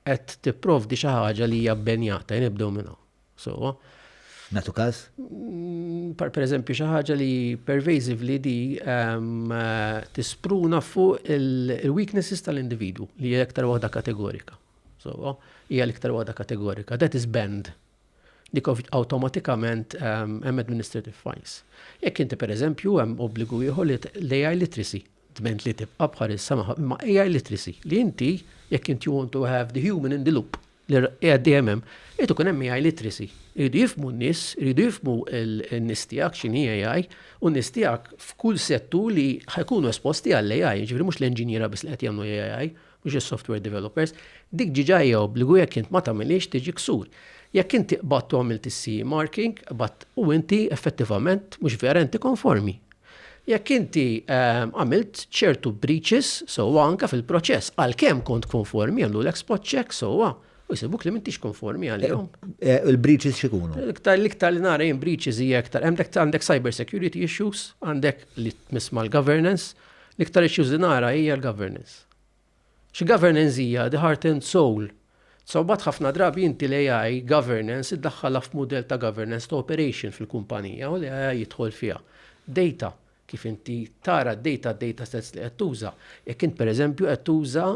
qed tipprovdi xi ħaġa li hija bbenjata, nibdew minnha. So, natu każ? Per eżempju xi ħaġa li pervasively di tispruna fuq il-weaknesses tal-individu li hija iktar waħda kategorika. So, hija l-iktar waħda kategorika. That is banned. Dik awtomatikament hemm administrative fines. Jekk inti pereżempju hemm obbligu ieħor l-AI literacy. Dment li tibqa' bħalissa ma' AI literacy li inti jekk inti want to have the human in the loop li DMM, jgħid ikun hemm AI literacy. Iridu jifhmu n-nies, iridu jifhmu n-nies tiegħek x'inhi AI u n-nies tiegħek f'kull settur li ħajkunu esposti għall-AI, ġifieri mhux l-enġiniera biss li qed jagħmlu AI, mhux is-software developers, dik ġiġa hija obbligu jekk int ma tagħmilx tiġi ksur. Jekk inti qbad għamilt is-CE marking, u inti effettivament mhux vera inti konformi. Jekk inti għamilt ċertu breaches, so anka fil-proċess, għalkemm kont konformi għamlu l-spot check, so u jsibuk li m'intix konformi għalihom. Il-breaches x'ikunu? L-iktar li nara jien breaches hija iktar għandek cyber security issues, għandek li tmiss mal-governance, l-iktar issues li nara hija l-governance. Xi-governance hija the heart and soul. So bat ħafna drabi inti l-AI governance iddaħħalha f'mudell ta' governance ta' operation fil-kumpanija u l-AI jidħol fiha. Data, kif inti tara data sets li qed tuża. Jekk int pereżempju qed tuża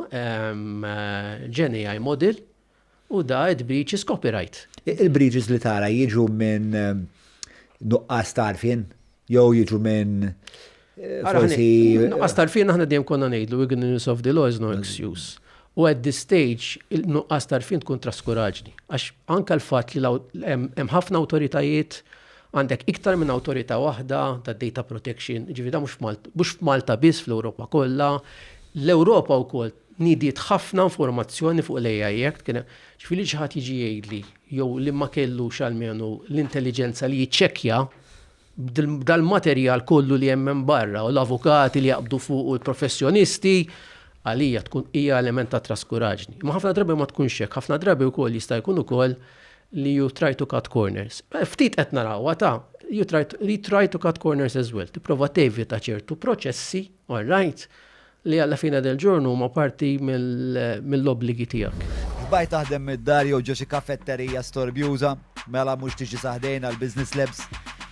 Gen AI model u da breaches copyright. Il-breaches li tara jiġu minn nuqqas tarfien jew jiġu minn forsi. Nuqqas tarfien aħna dejjem konna ngħidlu ignorance of the law is no excuse. U at this stage, il-nuqqas tarfin tkun traskuraġni. Għax anka l-fat li hemm ħafna awtoritajiet, għandek iktar minn awtorità waħda ta' data protection, ġivida mhux f'Malta biss fl-Ewropa kollha. L-Ewropa wkoll nidiet ħafna informazzjoni fuq l-AI Act, ġifieri xi ħadd jiġi jgħidli jew li ma kellux almenu l-intelligenza li jiċċekkja dal-materjal kollu li hemm barra u l-avukati li jaqbdu fuq u l-professjonisti għalija tkun hija element ta' traskuraġni. Ma ħafna drabi ma tkunx hekk, ħafna drabi wkoll jista' jkun ukoll li you try to cut corners. Ftit qed narawha you try to cut corners as well. Tipprova tevita ċertu proċessi, all right, li alla fina del ġornu huma parti mill-obbligi tiegħek. Bajt taħdem mid-dar jew ġo xi kaffetterija storbjuża, mela mhux tiġi saħdejn għal business labs,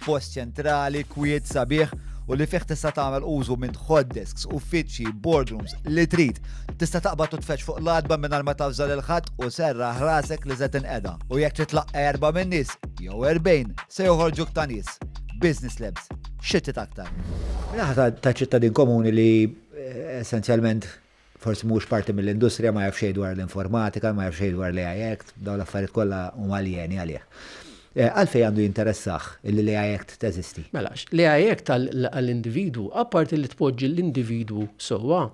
post ċentrali, kwiet sabiħ, u li fih tista' tagħmel użu minn hot desks, uffiċċji, boardrooms li trid. Tista' taqbad u tfetx fuq l-adba mingħajr ma tafżal il-ħadd u serraħ rasek li żed inqeda. U jekk titlaq 4 minn nies jew 40 se joħorġuk ta' nies. Business Labs, xittit aktar. Minnaħa ta' ċittadin komuni li essenzjalment forsi mhux parti mill-industrija ma jaf xejn dwar l-informatika, ma jaf xejn dwar l-AI Act, dawn l-affarijiet kollha huma aljeni għalih. Għalfej għandu jinteressaħ il-AI Act teżisti? Melax, l-AI Act għall-individu, apparti li tpoġġi l-individu sowa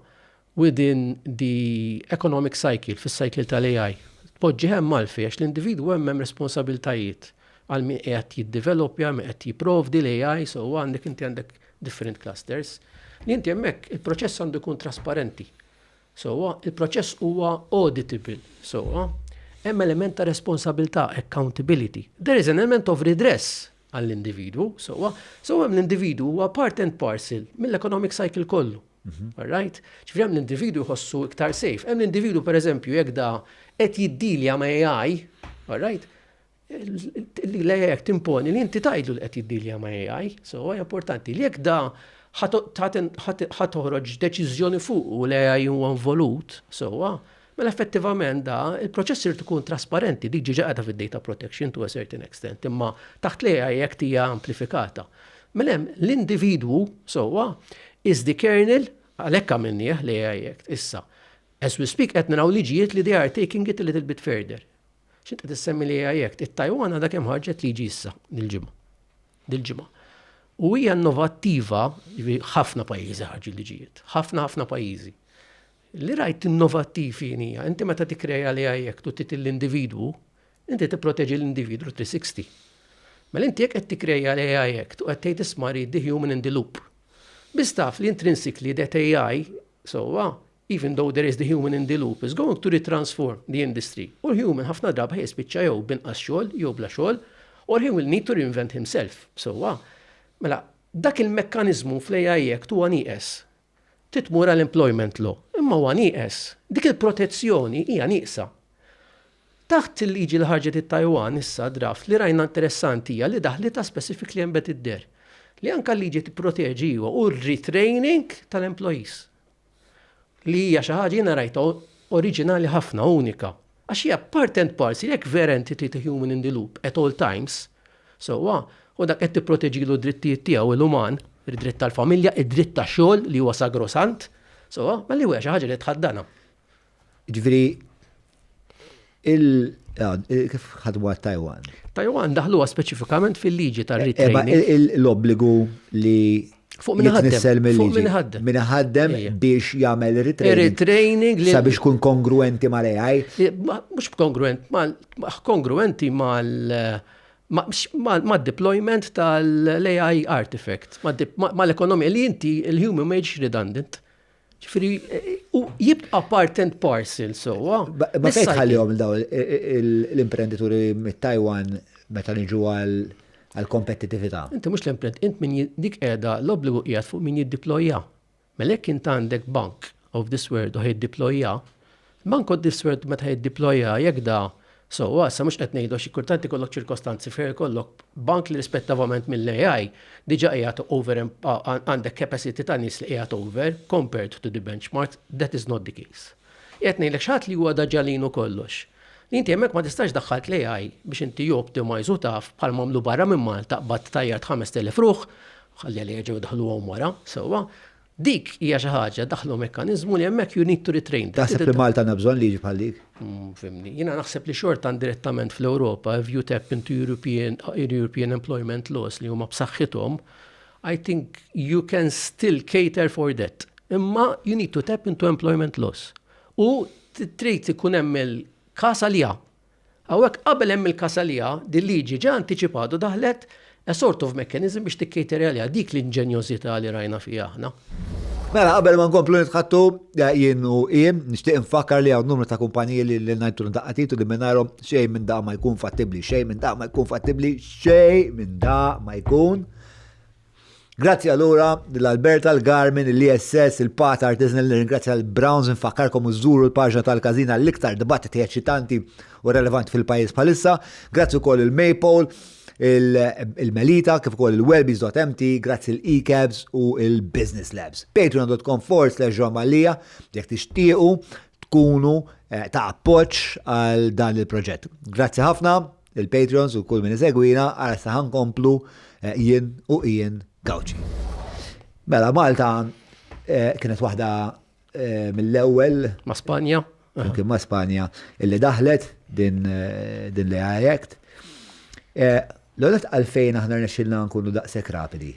within the economic cycle, fis-cycle tal-AI. Tpoġġi hemm għalfej għax l-individu hemm responsabiltajiet għal min qed jiddevelopja, min qed jipprovdi l-AI, sowa għandek inti għandek different clusters, li inti hemmhekk il-proċess għandu jkun trasparenti. So, il-proċess huwa auditable. So, hemm element ta' responsabilità, accountability. There is an element of redress għall-individu. So hemm l-individu huwa part and parcel mill-economic cycle kollu. All right? Ġifri hemm l-individu jħossu iktar safe. Hemm l-individu pereżempju jekk da qed jiddilja ma' AI, all right? L-AI jekk timponi li inti tgħidlu li qed jiddilja ma' AI, so huwa importanti li jekk da ħatoħroġ deċiżjoni fuq u l-AI huwa involut, so mela effettivament da il-proċess irid ikun trasparenti, dik ġiġa qiegħda fid-data protection to a certain extent, imma taħt l-AI jekk hija amplifikata. Mela hemm l-individwu sewwa is the kernel għalhekk għamilnieh l-AI Act issa. As we speak qed naraw liġijiet li they are taking it a little bit further. X'inti qed issemmi l-AI Act, it-Taiwan għadha kemm ħarġet liġi issa dil-ġimgħa. U hija innovattiva, ħafna pajjiżi ħarġu liġijiet, ħafna pajjiżi. Li rajt innovattiv hija, inti meta tikkreja l-AI Act u titil l-individwu, inti tipproteġi l-individwu 360. Mela inti jekk qed tikkreja l-AI Act u qed tgħid isma' the human in the loop. Bistaf li intrinsically that AI, so even though there is the human in the loop, is going to retransform the industry. Or human ħafna drab ħispiċċa jew binqas xogħol, jew bla xogħol, or he will need to reinvent himself. So mela dak il-mekkaniżmu fl-AI Act huwa nieqes. Titmur għall-employment law, imma huwa nieqes. Dik il-protezzjoni hija nieqsa. Taħt il-liġi li ħarġet it-Taiwan issa draft li rajna interessanti hija li daħlita specifically embedded there. Li anka liġi tipproteġi huwa u retraining tal-employees. Li hija xi ħaġa jiena rajta oriġinali ħafna unika. Għax hija part and parcel jekk vera entity ta' human in the loop at all times. So u dak qed tipproteġilu d-drittijiet tiegħu l-uman, id-dritt tal-familja, id-dritt tax-xogħol li huwa sagrosant. So ma li huwa xi ħaġa li tħaddana. Ġifieri kif ħadmu Taiwan? Taiwan daħluha speċifikament fil-liġi tar-retraining. L-obbligu li fuq min ħaddem biex jagħmel retraining sabiex kun kongruenti mal-AI. Mhux kongruenti mal-deployment tal-AI artifact, mal-ekonomija li inti il-human made redundant. Ġifieri jibqa' part and parcel sewwa. Ma fejn tħallihom daw l-imprenditori mit-Taiwan meta niġu għall-kompetittività. Inti mhux l-imprend, int min dik qiegħda l-obbligu qiegħed fuq min jiddeployja. Mela jekk int għandek bank of this world u jiddeployja, bank of this world meta jiddeployja jekk da so, sa mux qed ngħidu xi kultant ikollok ċirkostanzi fejn ikollok bank li rispettivament mill-AI diġà qiegħed over għandek capacity ta' nies li qiegħed over compared to the benchmark, that is not the case. Qed ngħidlek x'ħadd li huwa daġġalinu kollox. Li inti hemmhekk ma tistax daħħalt l-AI biex inti joptimize u taf bħal mamlu barra minn Malta qbad tajjard 5,000 ruħ, ħalli li jerġgħu daħluhom wara, sewwa. Dik hija xi ħaġa daħlu mekkaniżmu li hemmhekk you need to retrain. Taħseb li Malta għandha bżonn liġi bħal dik? Fimni. Jiena naħseb li xorta direttament fl-Ewropa if you tap into European employment laws li huma b'saħħithom, I think you can still cater for that. Imma you need to tap into employment laws. U trid ikun hemm il-kasalija. Hawnhekk qabel hemm il-kasalija din liġi ġa antiċipatu daħlet a sort of mechanism biex tikkejter għalija dik l-inġenjożità li rajna fija aħna. Mela, qabel ma nkomplu nitħattu jien u nixtieq infakkar li hawn numru ta' kumpaniji li ngħidu ndaqqatitu li minnarhom xejn minn da ma jkun fattibbli, xejn minn da ma jkun fattibbli, xejn minn da ma jkun. Grazzi allura l-Alberta, l-Garmin, l-ISS, il-Pat Artisanal, ringrazzja l-Browns, infakkarkom użuru l-paġna tal-kazina l-iktar dibattiti eċitanti u relevanti fil-pajjiż bħalissa. Grazzi wkoll il-Maple, il-Melita, kif ukoll il-Wellbees.mt, grazzi l-eCabs u il-Business Labs. Patreon.com/ġomalija, jekk tixtiequ tkunu ta' appoġġ għal dan il-proġett. Grazzi ħafna il-Patreons u kull min isegwina għal sa ħankomplu jien u Ian Gawċi. Mela Malta kienet waħda mill-ewwel ma' Spanja. Kien ma' Spanja illi daħlet din l-AI Act. L-għolet għalfejn aħna rnexxilna nkunu daqshekk rapidi.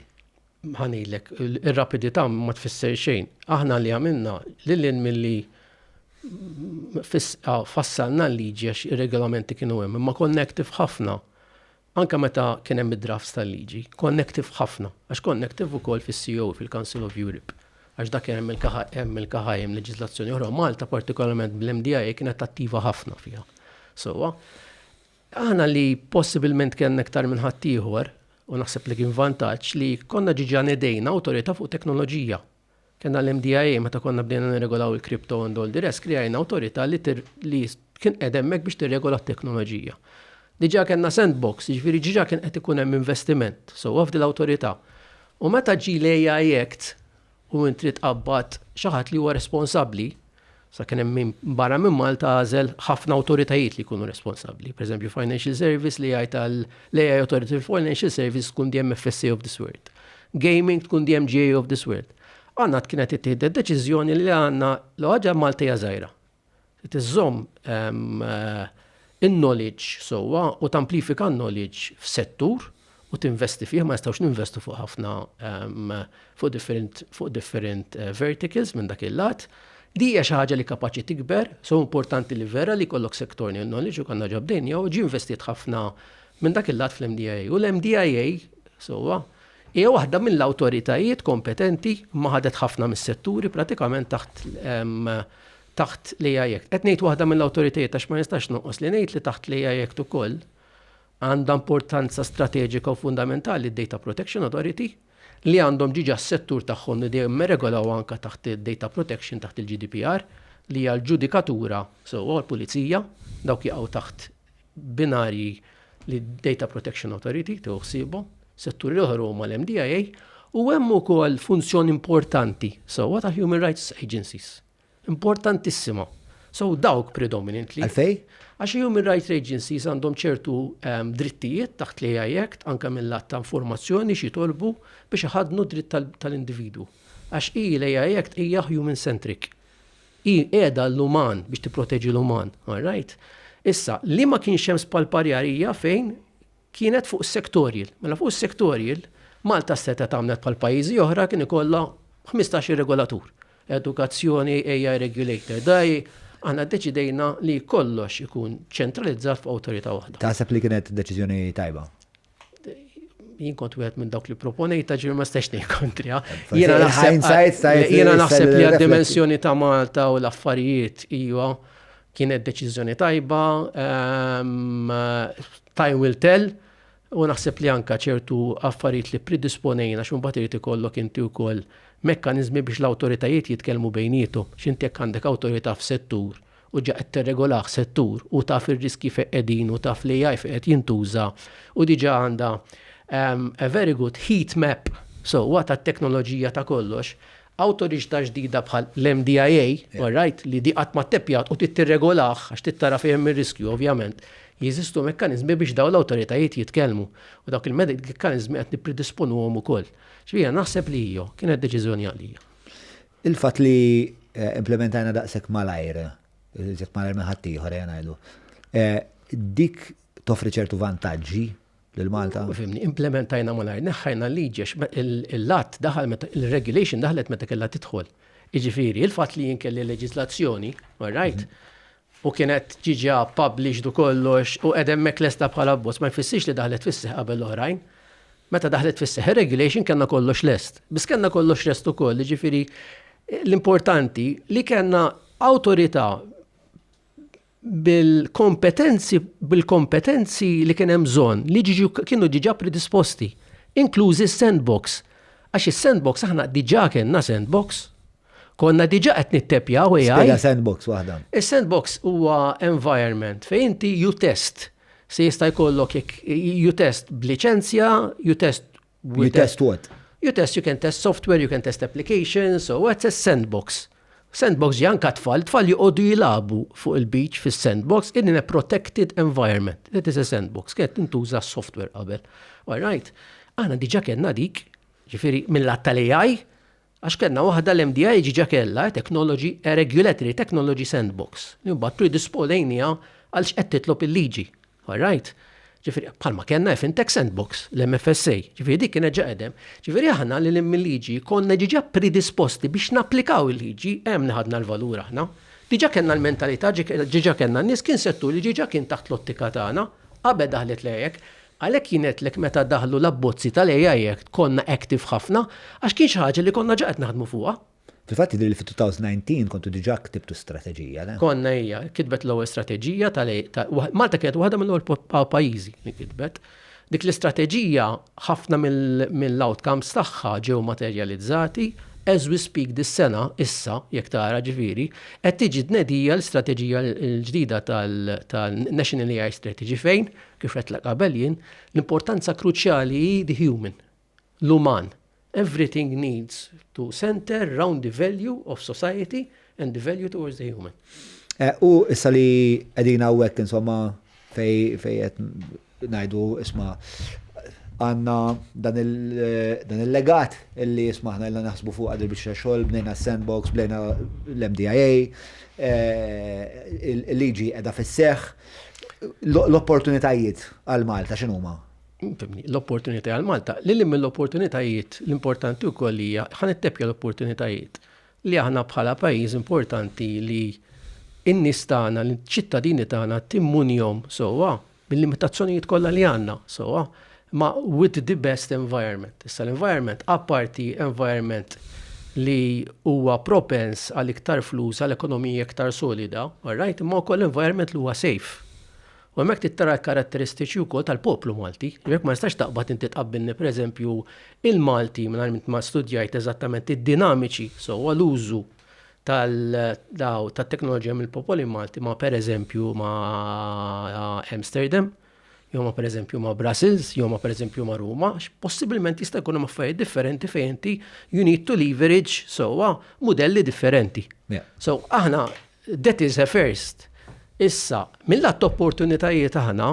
Ħanilek, ir-rapidità ma tfisser xejn. Aħna li għamilna lil milli fassalna l-liġi għax ir-regolamenti kienu hemm, imma connective ħafna anka meta kien hemm id-drafts tal-liġi, connective ħafna, għax connective ukoll fis-CEO fil-Council of Europe. Għax dak kien hemm il-kaħajem leġislazzjoni oħra, Malta partikolarment bl-MDIA kienet attiva ħafna fiha. So, aħna li possibilment kien nektar minn ħaddieħor u naħseb li kien vantaġġ li konna ġiġa nedejna awtorità fuq teknoloġija. Kenna l-MDIA meta konna bdejna nirregolaw il-kripto and all the rest, krijajna awtorità li kien qedemmek biex tirregola t-teknoloġija. Diġà kellna sandbox, jiġifieri ġiġa kien qed ikun hemm investiment, so għafdi l-awtorità. U meta ġi l-AI Act u inti tqabbad xi ħadd li huwa responsabbli, sa kien hemm barra minn Malta għażel ħafna awtoritajiet li jkunu responsabbli. Pereżempju Financial Service li jgħid tal-AI Authority Financial Service tkun di MFSA of this world. Gaming tkun di MGA of this world. Għanna kienet ittieħed deċiżjoni li għandna l-ħaġa Malta hija żgħira. Tiżżomm in-knowledge sowa u tamplifika n-knowledge f'settur u tinvesti fih, ma jistgħux ninvestu fuq ħafna fuq different verticals minn dak il-lat. Di hija xi ħaġa li kapaċi tikber, so importanti li vera li kollok sektor knowledge u kanna ġabdejn jew ġi investiet ħafna minn dak il-lat fl-MDIA. U l-MDIA sowa hija waħda mill-awtoritajiet kompetenti ma ħadet ħafna mis-setturi pratikament taħt l-AI Act. Qed ngħid waħda mill-awtoritajiet għax ma nistax noqos li ngħid li taħt l-AI Act ukoll għandha importanza strateġika u fundamentali d-Data Protection Authority li għandhom ġiġa s-settur tagħhom li dejjem regolaw anke taħt id-Data Protection taħt il-GDPR li hija l-ġudikatura sewwa l-pulizija dawk jaqgħu taħt binarji li Data Protection Authority tieħsibhom, setturi oħra huma l-MDIA u hemm ukoll funzjoni importanti sewwa ta' Human Rights Agencies. Importantissima. So dawk predominantly. Għalfej? Għax Human Rights Agencies għandhom ċertu drittijiet taħt l-AI Act anke mill-lat ta' informazzjoni xi jitolbu biex iħadnu dritt tal-individwu. Għax l-AI Act hija human centric. Qiegħda l-uman biex tipproteġi l-uman, all right? Issa, li ma kienx hemm spalparjarija fejn kienet fuq sectorial. Mela fuq sectorial, Malta seta tagħmlet bħal pajjiżi oħra kien ikollha 15 regolatur. Edukazzjoni, AI regulator. Daj, għana deċidejna li kollox ikun ċentralizzat f'awtorità waħda. Taħseb li kienet deċiżjoni tajba? Jien kont wieħed minn dawk li proponejta ġiri ma stax kontrija. Jiena naħseb li għad-dimensjoni ta' Malta u l-affarijiet iwa kienet deċiżjoni tajba, time will tell, u naħseb li anka ċertu affarijiet li predisponejna x'mbagħad irid ikollok inti wkoll mekkanizmi biex l-awtoritajiet jitkellmu bejnietom. X'inti jekk għandek awtorità f'settur u ġa qed tirregolah settur u taf ir-riski fejn qegħdin u taf li AI fejn qed jintuża u diġà għandha a very good heat map so waqt t-teknoloġija ta' kollox, awtoriġta ġdida bħal l-MDIA, all right, li di qatt ma teppjat u tittirregolah għax tittara fejn ir-riskju ovvjament. Jeżistu mekkanizmi biex daw l-awtoritajiet jitkellmu u dak il-mekkanizmi qed nippredisponuhom ukoll. X'vija naħseb li hija kienet deċiżjoni għalija. Il-fatt li implementajna daqshekk malajr, iżjed malajr minn ħaddieħor ngħidu. Dik toffri ċertu vantaġġi lil Malta? Fimni, implementajna malajr, neħħajna liġi il-lat daħal il-regulation daħlet meta kellha tidħol. Jiġifieri, il-fatt li jinkelli leġislazzjoni, all right, u kienet ġiġa published u kollox u hemmhekk lesta bħala boss ma jfissirx li daħlet fis-seħ qabel l-oħrajn. Meta daħlet fis-seħ regulation kellna kollox lest. Biss kellna kollox lest ukoll, jiġifieri l-importanti li kellna awtorità bil-kompetenzi li kien hemm bżonn li kienu diġà predisposti, inklużi s-sandbox. Għax is-sandbox aħna diġà kellna sandbox. Konna diġà qed nittepjaw AI. Spiega sandbox waħda. Is-sandbox huwa environment fejn inti you test. Se jista' jkollok you test b'liċenzja, you test what? You can test software, you can test applications, so what's a sandbox? Sandbox ġi anka tfal joqogħdu jilagħbu fuq il-beach fis-sandbox in a protected environment. That is a sandbox. Kienet tintuża software qabel. All right. Aħna diġà kellna dik, ġifieri mill-lat tal-AI, għax kellna waħda l-MDI ġiġa kellha technology, a regulatory technology sandbox. Imbagħad predisponejnija għal x'qed titlob il-liġi. All right. Ġifieri bħalma kellna fintech sandbox l-MFSA. Ġifieri dik kienet ġaqdem. Ġifieri aħna li mill-liġi konna ġiġa predisposti biex napplikaw il-liġi hemm neħadna l-valur aħna. Diġà kellna l-mentalità, ġiġa kellna n-nies kien settur li ġiġa kien taħt l-ottika tagħna qabel daħlet lejek. Għalhekk kienetlek meta daħlu l-abbozzi tal-AI konna active ħafna għax kien xi ħaġa li konna ġaqet naħdmu fuqha. Fil-fatt li fi-2019 kontu diġà ktibtu strateġija, le? Konna hija kitbet l-ewwel strateġija Malta kienet waħda mill-ewwel pajjiżi li kitbet. Dik l-istrateġija ħafna mill-outcomes tagħha ġew materjalizzati. As we speak dis-sena, issa, jekk tara ġifieri, qed tiġi tnedija l-istrateġija l-ġdida tal-National AI Strategy fejn, kif qed qabel jien, l-importanza kruċjali hi the human, l-uman. Everything needs to center around the value of society and the value towards the human. U issa li qegħdin hawnhekk insomma fej qed ngħidu isma' għanna dan il-legat illi jismaħna illa naħsbu fuq għadil biex xogħol, bnejna sandbox, bnejna l-MDIA, il-liġi edha fis-seħħ, l-opportunitajiet għal Malta x'inhuma? L-opportunitajiet għal Malta, mill-opportunitajiet l-importanti wkoll hija ħanittebja l-opportunitajiet li aħna bħala pajjiż importanti li n-nies tagħna, l-ċittadini tagħna timmunjhom sewwa bil-limitazzjonijiet kollha li għandna sewwa. Ma with the best environment. Issa l-environment, apparti environment li huwa propens għal iktar flus, għal ekonomija iktar solida, alright, imma wkoll environment li huwa safe. U hemmhekk tittara karatteristiċi wkoll tal-poplu Malti. Jekk ma nistax taqbad inti tqabbilni pereżempju il-Malti mingħajr ma studjajt eżattament id-dinamiċi, so l-użu tat-teknoloġija mill-popoli Malti ma pereżempju ma Amsterdam, jew ma pereżempju ma Brussels, jew ma pereżempju ma Ruma, possibilment jista' jkun hemm affarijiet differenti fejn inti you need to leverage sewwa modelli differenti. So aħna that is a first. Issa, mill-att opportunitajiet aħna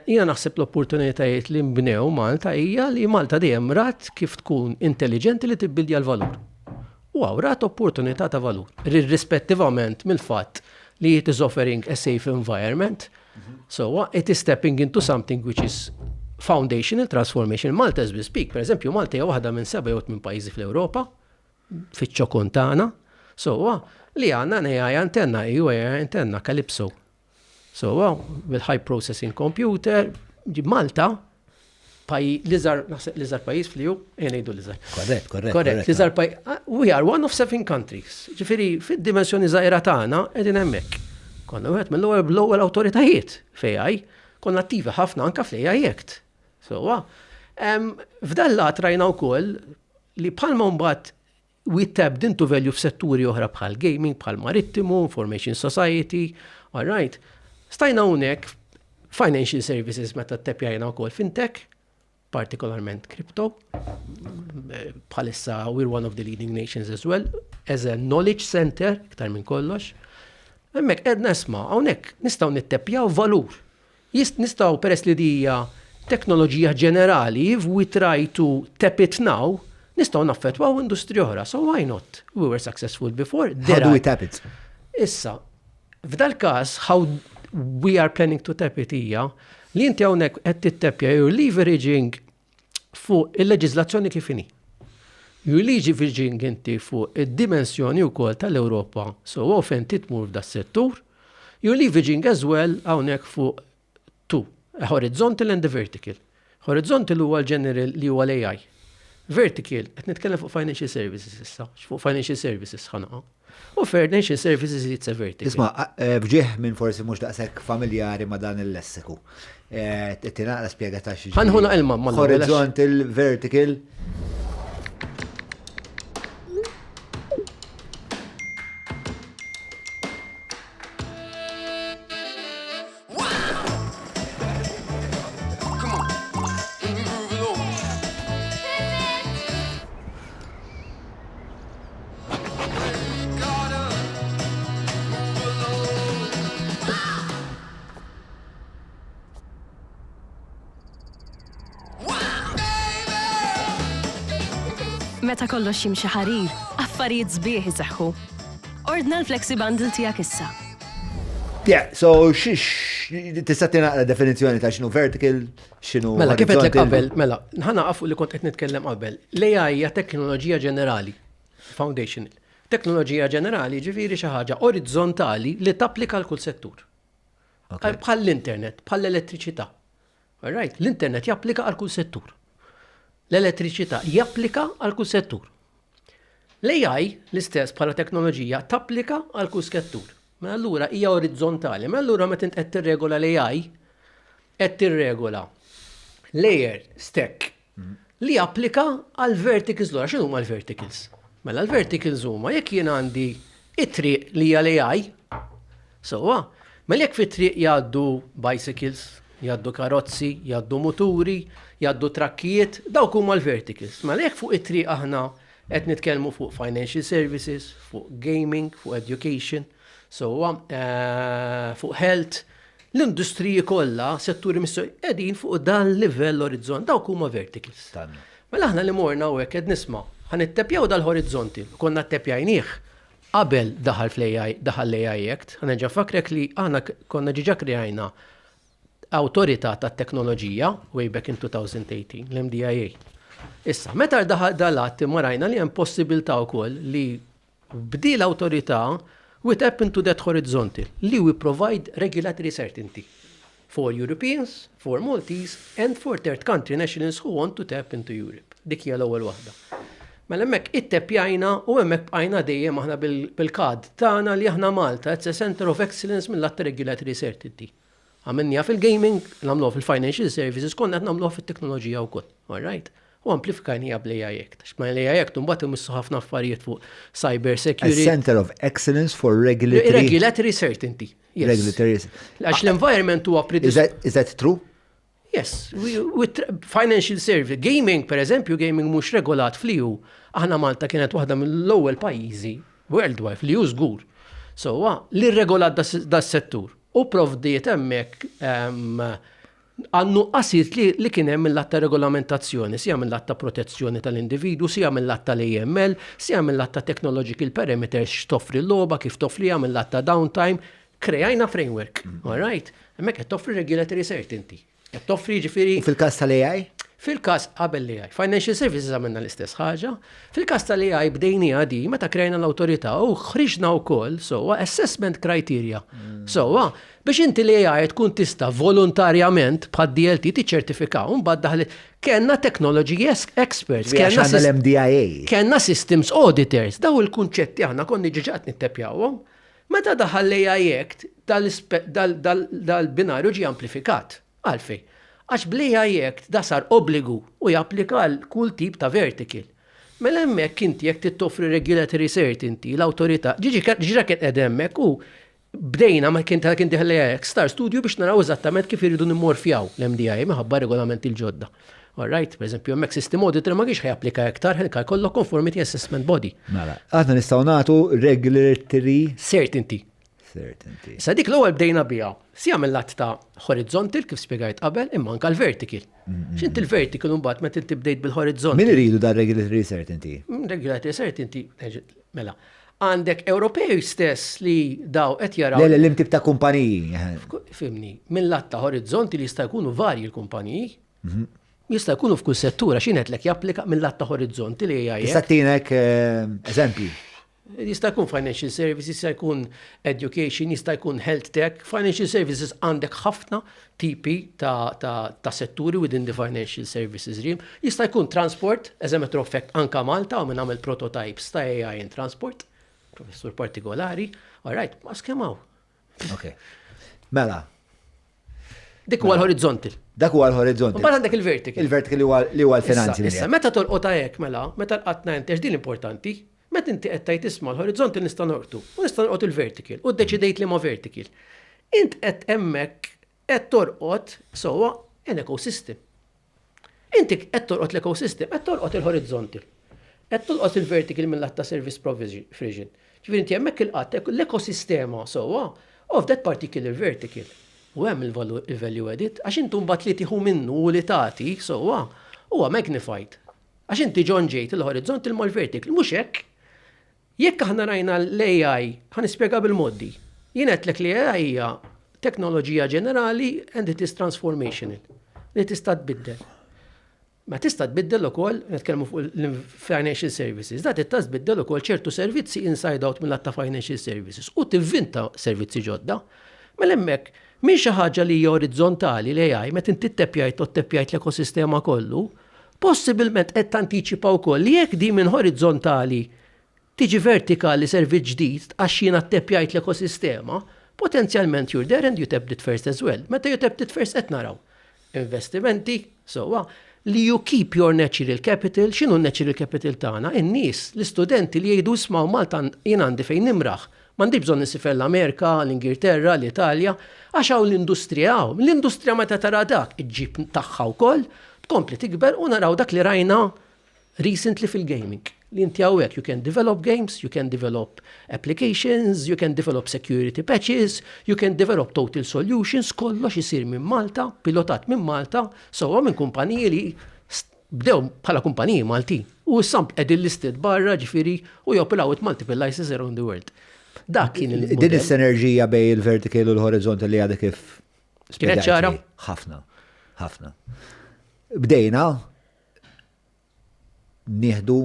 jiena naħseb l-opportunitajiet li mbnew Malta hija li Malta dejjem rat kif tkun intelligenti li tibbildja l-valur. U rat opportunità ta' valur, rispettivament mill-fatt li it is offering a safe environment. So it is stepping into something which is foundational transformation. Malta as we speak, per eżempju, Malta hija waħda minn 7 jew 8 pajjiżi fl-Ewropa, fiċ-ċokun tagħna. So li għandna AI antenna, antenna Calypso. So bil-high processing computer, Malta l-iżgħar pajjiż fl-EU, ngħidu l-iżgħar. Korrett. L-iżgħar pajjiż. We are one of 7 countries. Ġifieri fid-dimensjoni żgħira tagħna qegħdin hemmhekk. Konna wieħed mill-ewwel awtoritajiet f'AI, konna attivi ħafna anke fl-AI Act. So f'dan lat rajna wkoll li bħalma mbagħad we tapped into value f'setturi oħra bħal gaming, bħal marittimu, information society, all right. Stajna hawnhekk financial services meta ttepjajna wkoll fintech, partikolarment crypto. Bħalissa we're one of the leading nations as well, as a knowledge center, iktar minn kollox. Hemmhekk qed nesma' hawnhekk nistgħu nitteppjaw valur. Nistgħu peress li dija teknoloġija ġenerali, if we try to tap it now, nistgħu naffettwaw industri oħra. So why not? We were successful before. How do we tap it? Issa, f'dal każ how we are planning to tap it hija li inti hawnhekk qed titteppja you're leveraging fuq il-leġiżlazzjoni kif inhi. You're leveraging inti fuq id-dimensjoni wkoll tal-Ewropa. So fejn titmur f'da settur, you're leveraging as well hawnhekk fuq two, a horizontal and a vertical. Horizontal huwa l-general li huwa l-AI. Vertical, qed nitkellem fuq financial services issa, fuq financial services ħanaqa. U financial services it's a vertical. Isma' bġieħ minn forsi mhux daqshekk familjari ma' dan il-lessiku. Tinaqra spjegata xi. Ħanħuna ilma ma' horizontal, vertical. Meta kollox jimxi ħarir, affarijiet sbieħ iseħħu. Ordna l-Flexi Bundle tiegħek issa. Yeah, so tista' tingħaqra definizzjoni ta' x'inhu vertical, x'inhu Mela kif qed qabel, mela, ħana qafu li kont qed nitkellem qabel. L-AI hija teknoloġija ġenerali, foundational. Teknoloġija ġenerali ġifieri xi ħaġa orizzontali li tapplika l kull settur. Bħal l-internet, bħal l-elettriċità. Alright? L-internet japplika għal kull settur. L-elettriċità japplika għal kull settur. L-AI l-istess bħala teknoloġija tapplika għal kull settur. Ma allura hija orizzontali. Ma allura meta int qed tirregola l-AI, qed tirregola layer stack li applika għal verticals l-għura. X'inhu huma l-verticals? Mela l-verticals huma jekk jien għandi it-triq li hija l-AI, mela jekk fit-triq jgħaddu bicycles, jgħaddu karozzi, jgħaddu moturi, jgħaddu trakkijiet, dawk huma l-verticals. Mela jekk fuq it-triq aħna qed nitkellmu fuq financial services, fuq gaming, fuq education, fuq health, l-industriji kollha, setturi qegħdin fuq dan livell orizzont, dawk huma verticals. Mela aħna li morna u hekk qed nisma' ħanittepjaw dal-horizonti, konna ttepjajnieh qabel daħal l-AI Act, ħanerġa' fakrek li aħna konna ġiġa krejajna awtorità tat-teknoloġija way back in 2018, l-MDIA. Issa, meta daħal dal-att marajna li hemm possibilità wkoll li bdi l-awtorità we tap into that horizontal li we provide regulatory certainty for Europeans, for Maltese and for third country nationals who want to tap into Europe. Dik hija l-ewwel waħda. Mela hemmhekk ittepjajna u hemmhekk bqajna dejjem aħna bil-kad tagħna li aħna Malta it's a center of excellence mill-att regulatory certainty. Għamilniha fil-gaming, nagħmluha fil-financial services, konna qed nagħmluha fit-teknoloġija wkoll. All right? U amplifikajnija bl-AI Act. X'ma l-AI Act mbagħad imissu ħafna affarijiet fuq cyber security. A center of excellence for regulatory certainty. Yes. Regulatory. Għax l-environment huwa Is that true? Yes, with financial service. Gaming, per eżempju, gaming mhux regolat fl-EU. Aħna Malta kienet waħda mill-ewwel pajjiżi worldwide fl-EU żgur. Li regolat das-settur. U provdiet hemmhekk għannu qasiet li kien hemm mill-att ta' regolamentazzjoni, sija mill-att ta' protezzjoni tal-individu, sija mill-att tal-AML, sija mill-att ta' technological parameters x'toffri l-logħba, kif toffriha mill-att ta' downtime, krejajna framework. All right? Hemmhekk qed toffri regulatory certainty. Qed toffri ġifieri. Fil-każ tal-AI? Fil-każ qabel l-AI. Financial services għamilna l-istess ħaġa. Fil-każ tal-AI bdejnija di meta krejna l-awtorità u ħriġna wkoll assessment criteria. Biex inti l-AI tkun tista' volontarjament bħad DLT tiċċertifikaw mbagħad daħlet kellna technology experts, kellna l-MDIA. Kellna systems auditors, daw il-kunċetti aħna konni ġiġat nittepjawhom. Meta daħal l-AI Act dal-binarju ġie amplifikat. Għalfej. Għax bl-AI Act da sar obbligu u japplika għal kull tip ta' vertical. Mela hemmhekk inti jekk titoffri regulatory certainty l-awtorità ġiġa kien qed hemmhekk u bdejna ma kien l-AI Act star studio biex naraw eżattament kif iridu nimmorfjaw l-MDI minħabba regolamenti l-ġodda. All right, per eżempju, hemmhekk system auditor ma kienx ħajapplika aktar ħelka jkollok conformity assessment body. Mela, aħna nistgħu nagħtu regulatory certainty. Sa dik l-ewwel bdejna biha. Sija mill-att ta' horizontal kif spjegajt qabel imma anke l-vertical. X'int il-vertical mbagħad meta inti bdejt bil-horizontal. Min iridu dar regulatory certainty? Regulatory certainty, mela. Għandek Ewropej stess li daw qed jaraw. L-imtib ta' kumpaniji. Fimni, mill-att ta' horizontal jista' jkunu varji l-kumpaniji. Jista' jkunu f'kull settura x'inhetlek japplika mill-att ta' horizontal li hija. Tista' tinek eżempji. Jista' jkun financial services, jista' jkun education, jista' jkun health tech. Financial services għandek ħafna tipi ta' setturi within the financial services realm. Jista' jkun transport, as a matter of fact, anka Malta u minn għamil prototypes ta' AI in transport, professur partikolari. All right, ma skemaw. Ok. Mela. Dik huwa l-horizontal. Dak huwa l-horizontal. Mbagħad għandek il-vertical. Il-vertical li huwa l-finanzi. Issa, meta tolqota hekk mela, meta l-qatna inti din importanti. Meta inti qed tgħid isma' l-horizontal nista' norqtu u nista' norqod il-vertical u ddeċidejt li ma' vertical. Int qed hemmhekk qed torqod sewwa an ecosystem. Inti qed torqod l-ecosystem, qed torqod il-horizontal. Qed torqod il-vertical mill-att ta' service provision. Ġifieri inti hemmhekk il-qatt l-ekosistema sewwa of that particular vertical. U hemm il-value added għax intu mbagħad li tieħu minnu u li tagħti sewwa huwa magnified. Għax inti ġon ġejt il-horizontal mal-vertical mhux hekk. Jekk aħna rajna l-AI, ħanispjega bil-moddi. Jien qedlek li AI hija teknoloġija ġenerali and it is transformational. Li tista' tbiddel. Ma tista' tbiddel ukoll nitkellmu fuq il-financial services. Da tista' tbiddel ukoll ċertu servizzi inside out mill-att ta' financial services u tivvinta servizzi ġodda. Mela hemmhekk min xi ħaġa li hija orizzontali l-AI meta inti teppjajt l-ekosistema kollu, possibilment qed tantiċipa wkoll li jekk di minn orizzontali tiġi vertikali servizz ġdid għax jiena teppjajt l-ekosistema, potenzjalment you're there and you tapped it first as well. Meta you tapped it first qed naraw investimenti, li you keep your natural capital, x'inhu n-natural capital tagħna? In-nies, l-istudenti li jgħidu ismaw Malta jien għandi fejn nimraħ. M'għandix bżonn nisifel l-Amerika, l-Ingilterra, l-Italja, għax hawn l-industrija hawn. L-industrija meta tara dak iġġib tagħha wkoll, tkompli tikber u naraw dak li rajna recently fil-gaming. Li inti hawnhekk you can develop games, you can develop applications, you can develop security patches, you can develop total solutions, kollox isir minn Malta, pilotat minn Malta, minn kumpaniji li bdew bħala kumpaniji Malti. U s-samp qegħdin listed barra ġifieri u joperaw with multiple licenses around the world. Dak kien il-modell. Din is-sinerġija bej il-vertical u l-horizontal li għadek kif kienet ċara? Ħafna. Bdejna nieħdu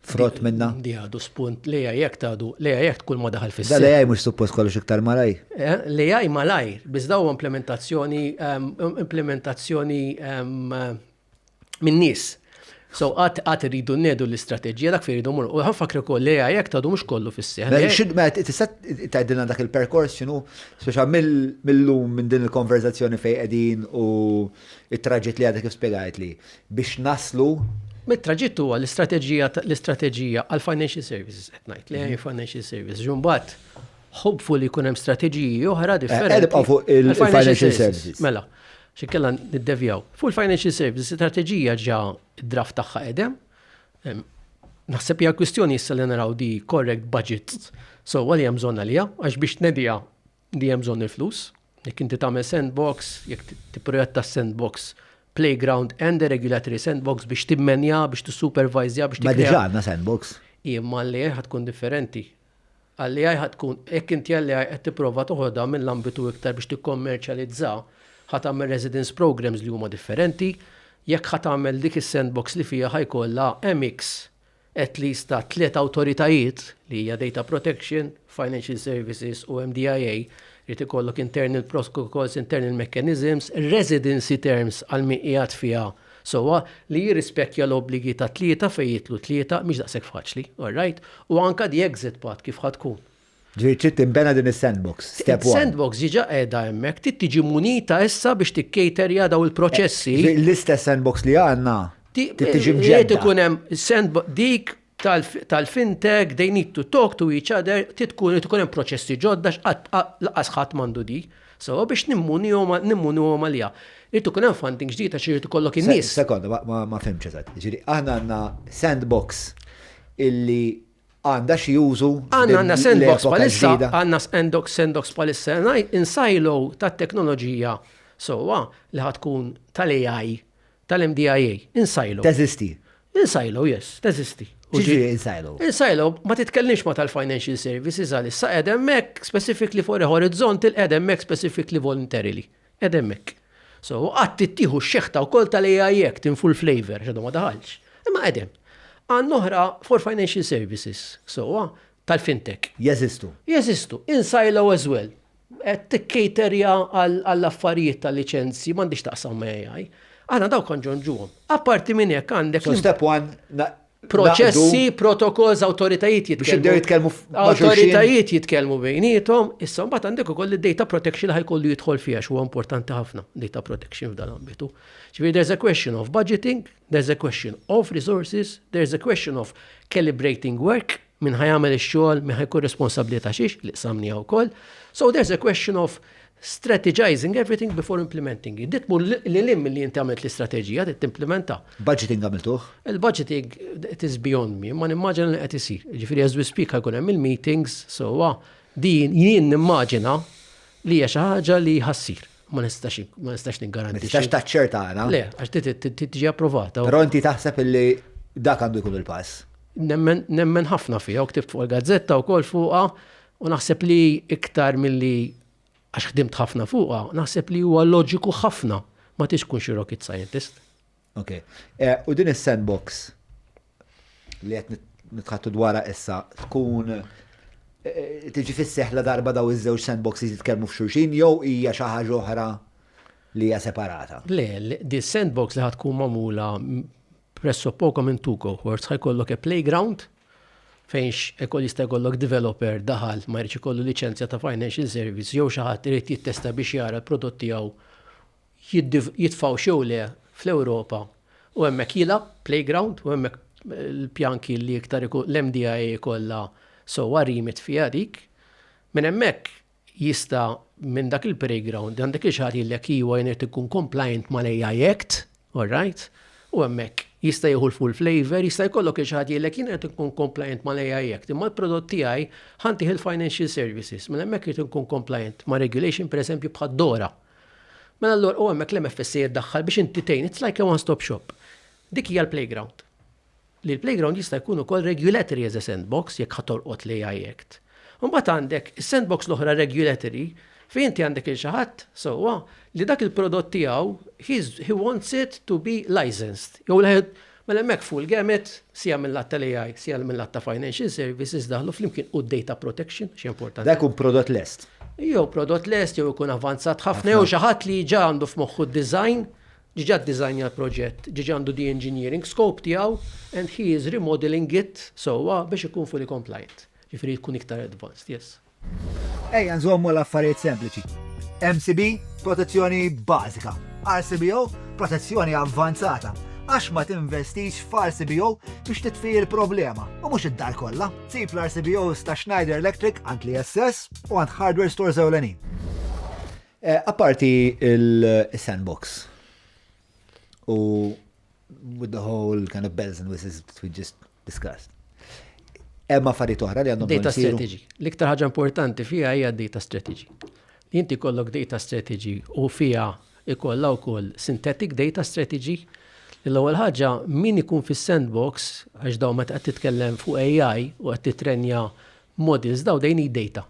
frott minna. Di għadu spunt li jek tkun ma daħal fis-seħ. Da li għaj mux suppost kollox iktar malaj. Li għaj malaj, bizdaw implementazzjoni minn nies. So għat rridu n-nedu l-istrateġija dak fejridu mur. U għanfakri koll li għajek tadu mux kollu fis-seħ. Tajdina dak il-perkors, speċa mill-lum minn din il-konverzazzjoni fej edin u it-traġit li għadek kif spiegajt li biex naslu. Mit-traġit huwa l-istrateġija għal-financial services, għetnajt li għaj financial services. Ġumbat, hopefully kunem strateġiji oħra differenti. Għedibqa fuq il-financial services. Mela. Xikkella niddevjaw. Fuq il-financial services, strategija ġa id-draft tagħha edem. Naħseb hija kwistjoni issa li naraw di correct budgets. So għal hemm bżonn għalija, għax biex tnedija di hemm bżonn il-flus. Jekk inti tagħmel sandbox, jekk tipprojetta sandbox, playground and a regulatory sandbox biex timmenja, biex tissupervizja, biex Ma diġà għandna sandbox. Imma li ħatkun differenti. Għalli ħatkun, jekk inti għalli qed tipprova toħodha mill-ambitu iktar biex tikkommerċjalizza, ħatamel residence programs li huma differenti, jekk ħatamel dik is-sandbox li fija ħajkollha MX at least ta' 3 awtoritajiet li hija data protection, financial services u MDIA, jrid ikollok internal protocols, internal mechanisms, residency terms għal miqjat fija. Li jirrispekja l-obbligi ta' 3 fejn jitlu 3 mhix daqshekk faċli, all right? U anka di exit path kif ħadkun. Ġiri timbena din is-sandbox, step 1. Sandbox ġiġa qiegħda hemmhekk tiġi munita issa biex tikkejterja daw il-proċessi. L-istess sandbox li għandna tiġi mġedda. Ikun hemm dik tal-fintech, they need to talk to each other, tkun hemm proċessi ġodda laqas ħadd m'għandu di. Biex nimmunihom għalija. Irid ikun hemm funding ġdid għax irid ikollok in-nies. Sekonda, ma fhimx eżatt. Ġieri aħna għandna sandbox illi għanda xi jużu. Għanna sandbox palissa, għanna sandbox palissa, in-silo ta' teknoloġija li ħatkun tal-AI, tal-MDIA, in-silo. Teżisti. In-silo, yes, teżisti. Ġiġi in-silo. In-silo, ma titkellniex ma tal-financial services għalissa, edemmek specifically for a horizontal, edemmek specifically voluntarily. Edemmek. Għat tittieħu x-xeħta u kol tal-AI jek, tin full flavor, ġadu ma daħalx. Imma edem. Għan noħra for financial services, tal-fintech. Jeżistu, in silo as well. Tikkejterja għall-affarijiet tal-licenzi, m'għandix taqsam ma' AI. Għana daw konġonġuhom. Apparti minn hekk għandek. Step 1, proċessi, protokolls, awtoritajiet jitkellmu. Awtoritajiet jitkellmu bejnietom, issa mbagħad għandek ukoll id-data protection ħajkollu jidħol fiha huwa importanti ħafna, data protection f'dan ambitu. Ġifieri there's a question of budgeting, there's a question of resources, there's a question of calibrating work, min ħajamel ix-xogħol, min ħajkun responsabbli ta' xiex, li qsamni wkoll. So there's a question of strategizing everything before implementing it. Ditmu l-lim li jinti għamilt l-istrateġija, t-implementa. Budgeting għamiltuħ? Il-budgeting, it is beyond me, ma nimmaġina li qed isir. Ġifieri as we speak ħajkun hemm il-meetings, din jien nimmaġina li hija xi ħaġa li ħassir. Ma nistax niggarantixxi. Ma nistax taċċerta għana? Le, għax tiġi approvata. Però inti taħseb li dak għandu jkun il-pass. Nemmen ħafna fiha u ktibt fuq il-gazzetta wkoll fuqha u naħseb li iktar milli għax ħdimt ħafna fuqha, naħseb li huwa loġiku ħafna ma tix tkun xi rocket scientist. Ok. U din is-sandbox li qed nitħattu dwarha issa tkun tiġi fis-seħla darba daw iż-żewġ sandboxes jitkellmu f'xulxin jew hija xi ħaġa oħra li hija separata? Le, di sandbox li ħatkun magħmula presso poco minn two cohorts ħajkollok a playground fejn jista' jkollok developer daħal ma jridx ikollu liċenzja ta' financial service jew xi ħadd irid jittesta biex jara l-prodott tiegħu jitfgħu xewle fl-Ewropa u hemmhekk jilgħab playground u hemmhekk il-pjanki li iktar l-MDIA kollha sewwa remit fiha dik. Minn hemmhekk jista' minn dak il-playground għandek xi ħadd jgħidlek iwa jrid ikun compliant mal-AI Act, all right? U hemmhekk jista' jieħu l-full flavor, jista' jkollok xi ħadd jgħidlek jien qed ikun compliant mal-AI Act, imma l-prodott tiegħi ħantih il-financial services, minn hemmhekk irid ikun compliant ma' regulation pereżempju bħad Dora. Mela allura u hemmhekk l-MFSA jiddaħħal biex inti tgħin, it's like a one-stop shop. Dik hija l-playground. Li l-playground jista' jkun ukoll regulatory as a sandbox jekk ħatolqot l-AI Act. Mbagħad għandek is-sandbox l-oħra regulatory fejn inti għandek il xi ħadd sewwa li dak il-prodott tiegħu he wants it to be licensed. Jew mela hemmhekk full gamut sija mill-lat tal-AI, sija mill-lat ta' financial services daħlu flimkien u data protection, xi importanti. Dak un prodott lest. Jew prodott lest jew ikun avanzat ħafna jew xi ħadd li ġa għandu f'moħħu d-design, ġiġa d-design proġett, ġiġa għandu the engineering scope tiegħu and he is remodeling it sewwa biex ikun fully compliant. Ġifieri jkun iktar advanced, yes. Ejja nżommu l-affarijiet sempliċi. MCB, protezzjoni bażika. RCBO, protezzjoni avvanzata. Għax ma tinvestix f'RCBO biex titfi il-problema. U mhux id-dar kollha. Sib l-RCBOs ta' Schneider Electric għand l-ISS u għand hardware stores ewlenin. Apparti il-sandbox u with the whole kind of bells and whistles that we just discussed. Emma affarijiet oħra li għandhom data strategy. L-iktar ħaġa importanti fiha hija data strategy. Li inti kollok data strategy u fiha ikollha wkoll synthetic data strategy. L-ewwel ħaġa min ikun fis-sandbox għax daw meta qed titkellem fuq AI u qed titrenja models daw they need data.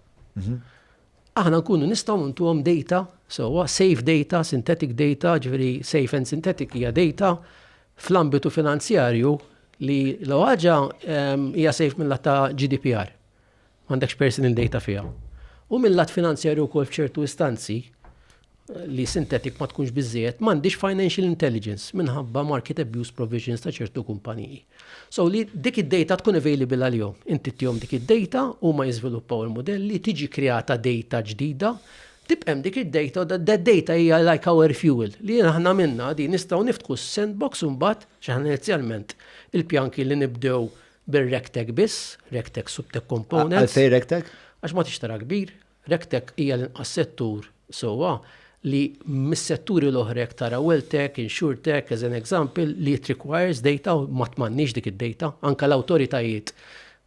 Aħna nkunu nistgħu ntuhom data, so safe data, synthetic data, ġifieri safe and synthetic hija data fl-ambitu finanzjarju li l-ħaġa hija safe mill-lat ta' GDPR. M'għandekx personal data fiha. U mill-lat finanzjarju wkoll f'ċertu istanzi li synthetic ma tkunx biżżejjed m'għandix financial intelligence minħabba market abuse provisions ta' ċertu kumpaniji. So li dik id-data tkun available għalihom. Inti tihom dik id-data u ma jiżviluppaw il-modelli, tiġi kreata data ġdida, tibqem dik id-data u that data hija like our fuel. Li aħna minna di nistgħu niftħu sandbox u mbagħad x'aħna inizjalment il-pjanki li nibdew bir-Rectech biss, Rectech Subtech Components. Għalfej Rectech? Għax ma tixtara kbir. Rectech hija l-inqas settur sewwa li mis-setturi l-oħra tara Welltech, InsurTech, as an example, li it requires data u ma tmannix dik id-data. Anka l-awtoritajiet,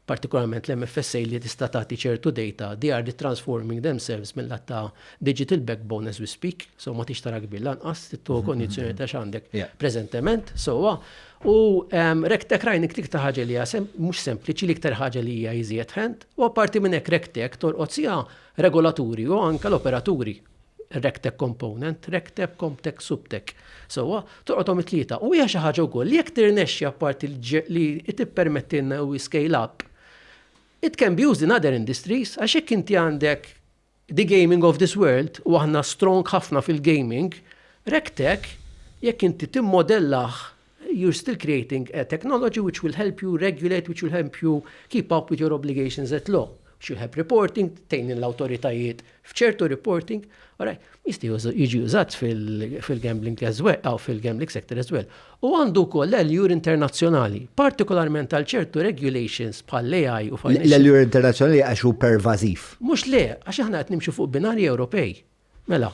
partikolarment l-MFSA li tista' tagħti ċertu data, they are transforming themselves mill-lat ta' digital backbone as we speak, so ma tixtara kbir lanqas tittu kondizzjoni ta' x'għandek preżentement, sewwa. U Rectech rajnik dik ta' ħaġa li hija mhux sempliċi li iktar ħaġa li hija easier hand, u apparti minn hekk Rectech torqod sija regolaturi u anke l-operaturi. Rectech component, Rectech, Comtech, Subtech. Sewwa torqodhom it-tlieta. U hija xi ħaġa wkoll li jekk tirnexxi apparti li tippermettilna u scale up. It can be used in other industries, għax hekk inti għandek the gaming of this world u aħna strong ħafna fil-gaming, Rectech jekk inti timmodellaħ you're still creating a technology which will help you regulate, which will help you keep up with your obligations at law. Which will help reporting, tejnin l-autoritajiet f'ċertu reporting, jisti jiġi użat fil-gambling as well, aw fil-gambling sector as well. U għandu koll l-ellure internazzjonali, partikolarment għal ċertu regulations bħal AI u financial. L-ellure internazzjonali għaxu pervasiv. Mux le, għax aħna qed nimxu fuq binari Ewropej. Mela,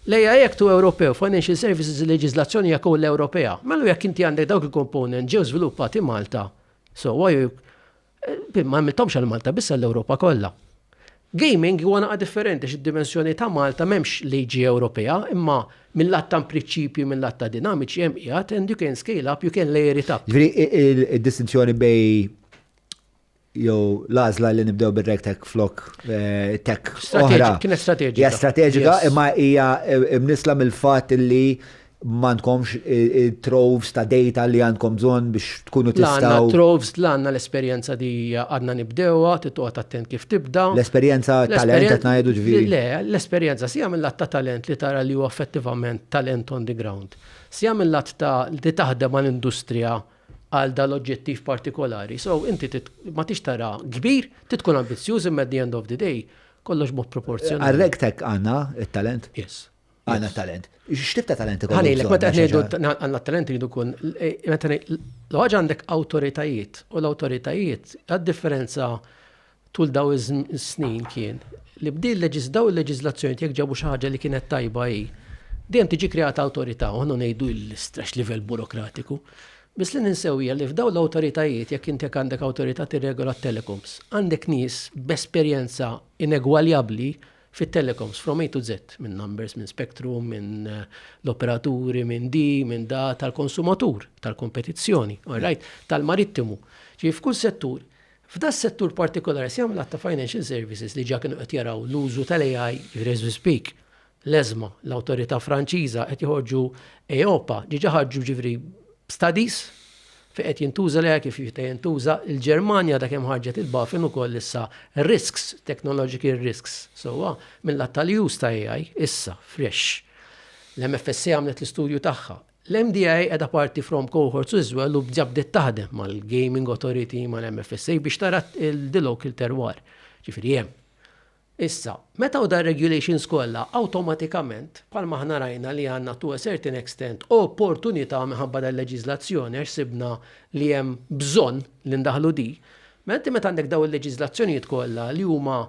l-AI Act u Ewropew, Financial Services leġislazzjoni jekk l-Ewropea. Mela jekk inti għandek dawk il-komponent ġew żviluppati Malta. So ma għamiltomx għal Malta biss l-Ewropa kollha. Gaming huwa naqa' differenti x'id-dimensjoni ta' Malta m'hemmx liġi Ewropea, imma mill-lat ta' prinċipju mill-lat ta' dinamiċi hemm qiegħed and you can scale up, you can layer it up. Ġifieri id-distinzjoni bej jew l-għażla li nibdew bir-Rectech flok tech oħra. Kienet strateġika. Hija strateġika imma hija imnisla mill-fatt li m'għandkomx troves ta' data li għandkom bżonn biex tkunu L-għanna tistgħu. troves, l-għanna l-esperienza di għadna nibdewa, tittuqat attent kif tibda. L-esperjenza talent qed ngħidu ġifieri. Le, l-esperienza si għamil lat ta' talent li tara li huwa effettivament talent on the ground. Si għamil lat ta' li taħdem għal-industrija għal dal-oġġettiv partikolari. So, inti ma tix tara kbir, titkun ambizzjuż imma at the end of the day, kollox mod proporzjonali. Għal-rektek għandna it-talent? Yes. Għandna talent. X'tib ta' talent ikollu Ħanejlek, bżonn, meta għax ngħidu ħaġa- għandna talent jridu kun, l-ħaġa għandek awtoritajiet u l-awtoritajiet għad-differenza tul daw is-snin kien li daw il-leġiżlazzjoni jekk ġabu xi ħaġa li kienet tajba hi, dejjem tiġi kreata awtorità u ħanu ngħidu l-istrax livell burokratiku. Bis li ninsewja li f'daw l-awtoritajiet jekk inti għandek awtorità tirregola t-telecoms, għandek nies b'esperjenza inegwaljabbli fit-telecoms from A to Z, minn numbers, minn spectrum, minn l-operaturi, minn minn da tal-konsumatur, tal-kompetizzjoni, all right, tal-marittimu. Ġi f'kull settur, f'da settur partikolari si għamlat ta' financial services li ġa kienu qed jaraw l-użu tal-AI, as we speak, l-ESMA, l-autorità Franċiża qed joħorġu EOPA, ġiġa ħarġu ġifri studies fi qed jintuża leha kif jintuża il-Ġermanja da kemm ħarġet il-bafin ukoll issa risks, technological risks. So mill-lat tal-już ta' AI issa fresh. L-MFSA għamlet l-istudju tagħha. L-MDA qiegħda parti from cohorts iżwel u bġabdet taħdem mal-Gaming Authority mal-MFSA biex tara the local terroir. Ġifieri hemm. Issa, meta u da regulations kollha awtomatikament bħalma ħna rajna li għandna to a certain extent opportunità minħabba dal-leġiżlazzjoni għax sibna li hemm bżonn li ndaħlu di, meta għandek daw il-leġiżlazzjonijiet kollha li huma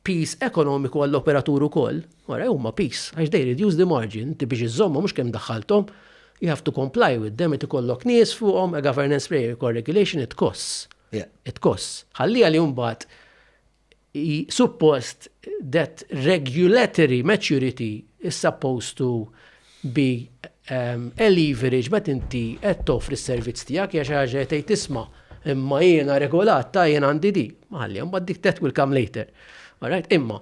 piece ekonomiku għall-operatur ukoll, wara huma piece għax they reduce the margin, inti biex iżomma mhux kemm daħħalthom, you have to comply with them, it ikollok nies fuqhom, a governance framework or regulation it costs. Yeah. It costs. Ħallija li mbagħad supposed that regulatory maturity is supposed to be a leverage met inti qed toffri s-servizz tiegħek hija xi ħaġa tgħid tisma' imma jiena regolata jiena għandi di. Ħalli mbagħad dik that will come later. All right? Imma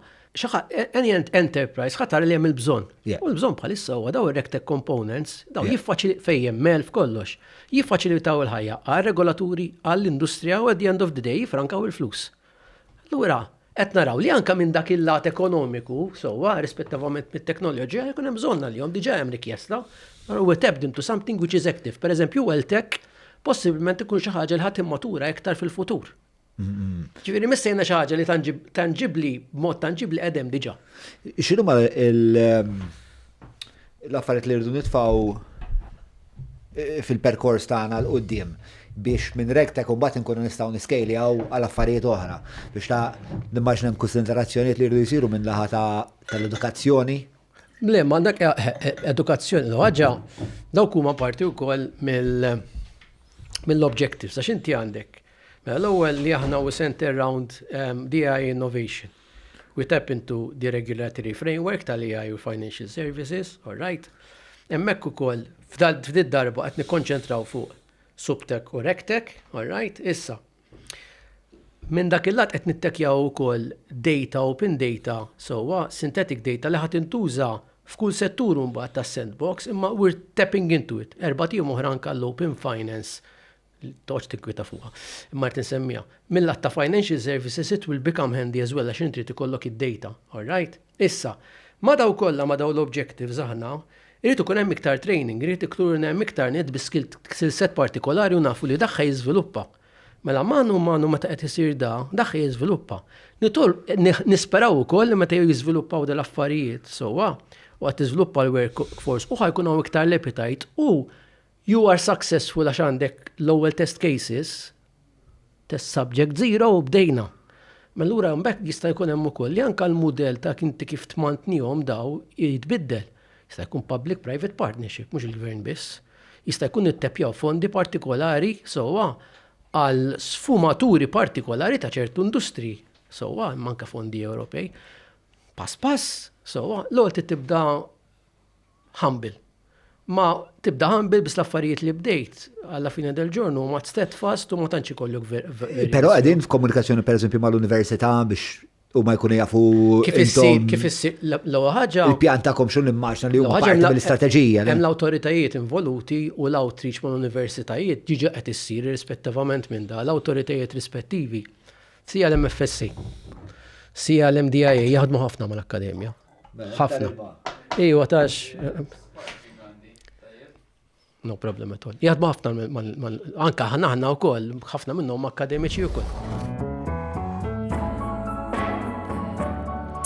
any enterprise ħatar li hemm il-bżonn. U l-bżonn bħalissa huwa daw ir-rectech components, daw fejjem melf kollox, jiffaċilitaw il-ħajja għal-regolaturi, għall-industrija u at the end of the day jifrankaw il-flus. Allura, qed naraw li anke minn dak il-lat ekonomiku, sewwa rispettivament mit-teknoloġija jkun hemm bżonna li diġà hemm rikjesta, u tapped into something which is active. Pereżempju Welltech possibilment ikun xi ħaġa li ħadd immatura iktar fil-futur. Ġifieri missejna xi ħaġa li tanġibli b'mod tanġibli qedem diġà. X'inhu ma l-affarijiet li rridu nitfgħu fil-perkors tagħna l qudiem biex minn rektek u mbagħad inkunu nistgħu niskejli għal affarijiet oħra biex nimmaġna hemm konsiderazzjonijiet li jridu jsiru minn laħa tal-edukazzjoni. Le, ma għandek edukazzjoni, ħaġa dawk huma parti wkoll mill-objectives, għax inti għandek. L-ewwel li aħna we center around DI innovation. We tap into the regulatory framework tal-AI u financial services, all right? Hemmhekk ukoll f'did darba qed nikkonċentraw fuq subtech u rectech, all right? Issa. Minn dak il-lat qed nittekjaw ukoll data, open data, sewwa synthetic data li ħadd intuża f'kull settur mbagħad tas-sandbox, imma we're tapping into it. Erba' tiem oħra anke l-open finance toċ tinkwita fuqha. Imma qed insemmija. Mill-lat ta' financial services it will become handy as well għax inti ikollok id-data, all right? Issa, ma daw kollha ma daw l-objectives aħna, irid ikun hemm iktar training, irid ikun hemm iktar net bi skill set partikolari u nafu li daħħa jiżviluppa. Mela manu meta qed isir daħħa jiżviluppa. Nisperaw ukoll li meta jiżviluppaw dal-affarijiet sewwa u qed tiżviluppa l-workforce u ħajkun hawn iktar l-appetite u you are successful għax għandek l-ewwel test cases, test subject zero u bdejna. Mellura mbagħad jista' jkun hemm ukoll li anke l-mudell ta' inti kif tmantnihom daw jitbiddel. Jista' jkun public-private partnership, mhux il-gvern biss. Jista' jkun ittepjaw fondi partikolari sewwa għal sfumaturi partikolari ta' ċertu industri. Sewwa manka fondi Ewropej. Pass, sewwa l-ewwel tibda humble. Ma tibda humble bis l-affarijiet li bdejt għalla fine del-ġornu ma steadfast u ma tantx ikollok Però qegħdin f'komunikazzjoni pereżempju mal-università biex u ma jkunu jafu Kif issir l-ewwel ħaġa il-pjan tagħkom x'un immaġna li huma parti mill-istrateġija. Hemm l-awtoritajiet involuti u l-outreach mal-universitajiet ġiġa qed issir rispettivament minn da l-awtoritajiet rispettivi. Sija l-MFSC, sija l-MDIA jaħdmu ħafna mal-akkademja. Ħafna. Ejwa tax. No problem at all. Jaħdmu ħafna anka ħana wkoll ħafna minnhom akademiċi wkoll.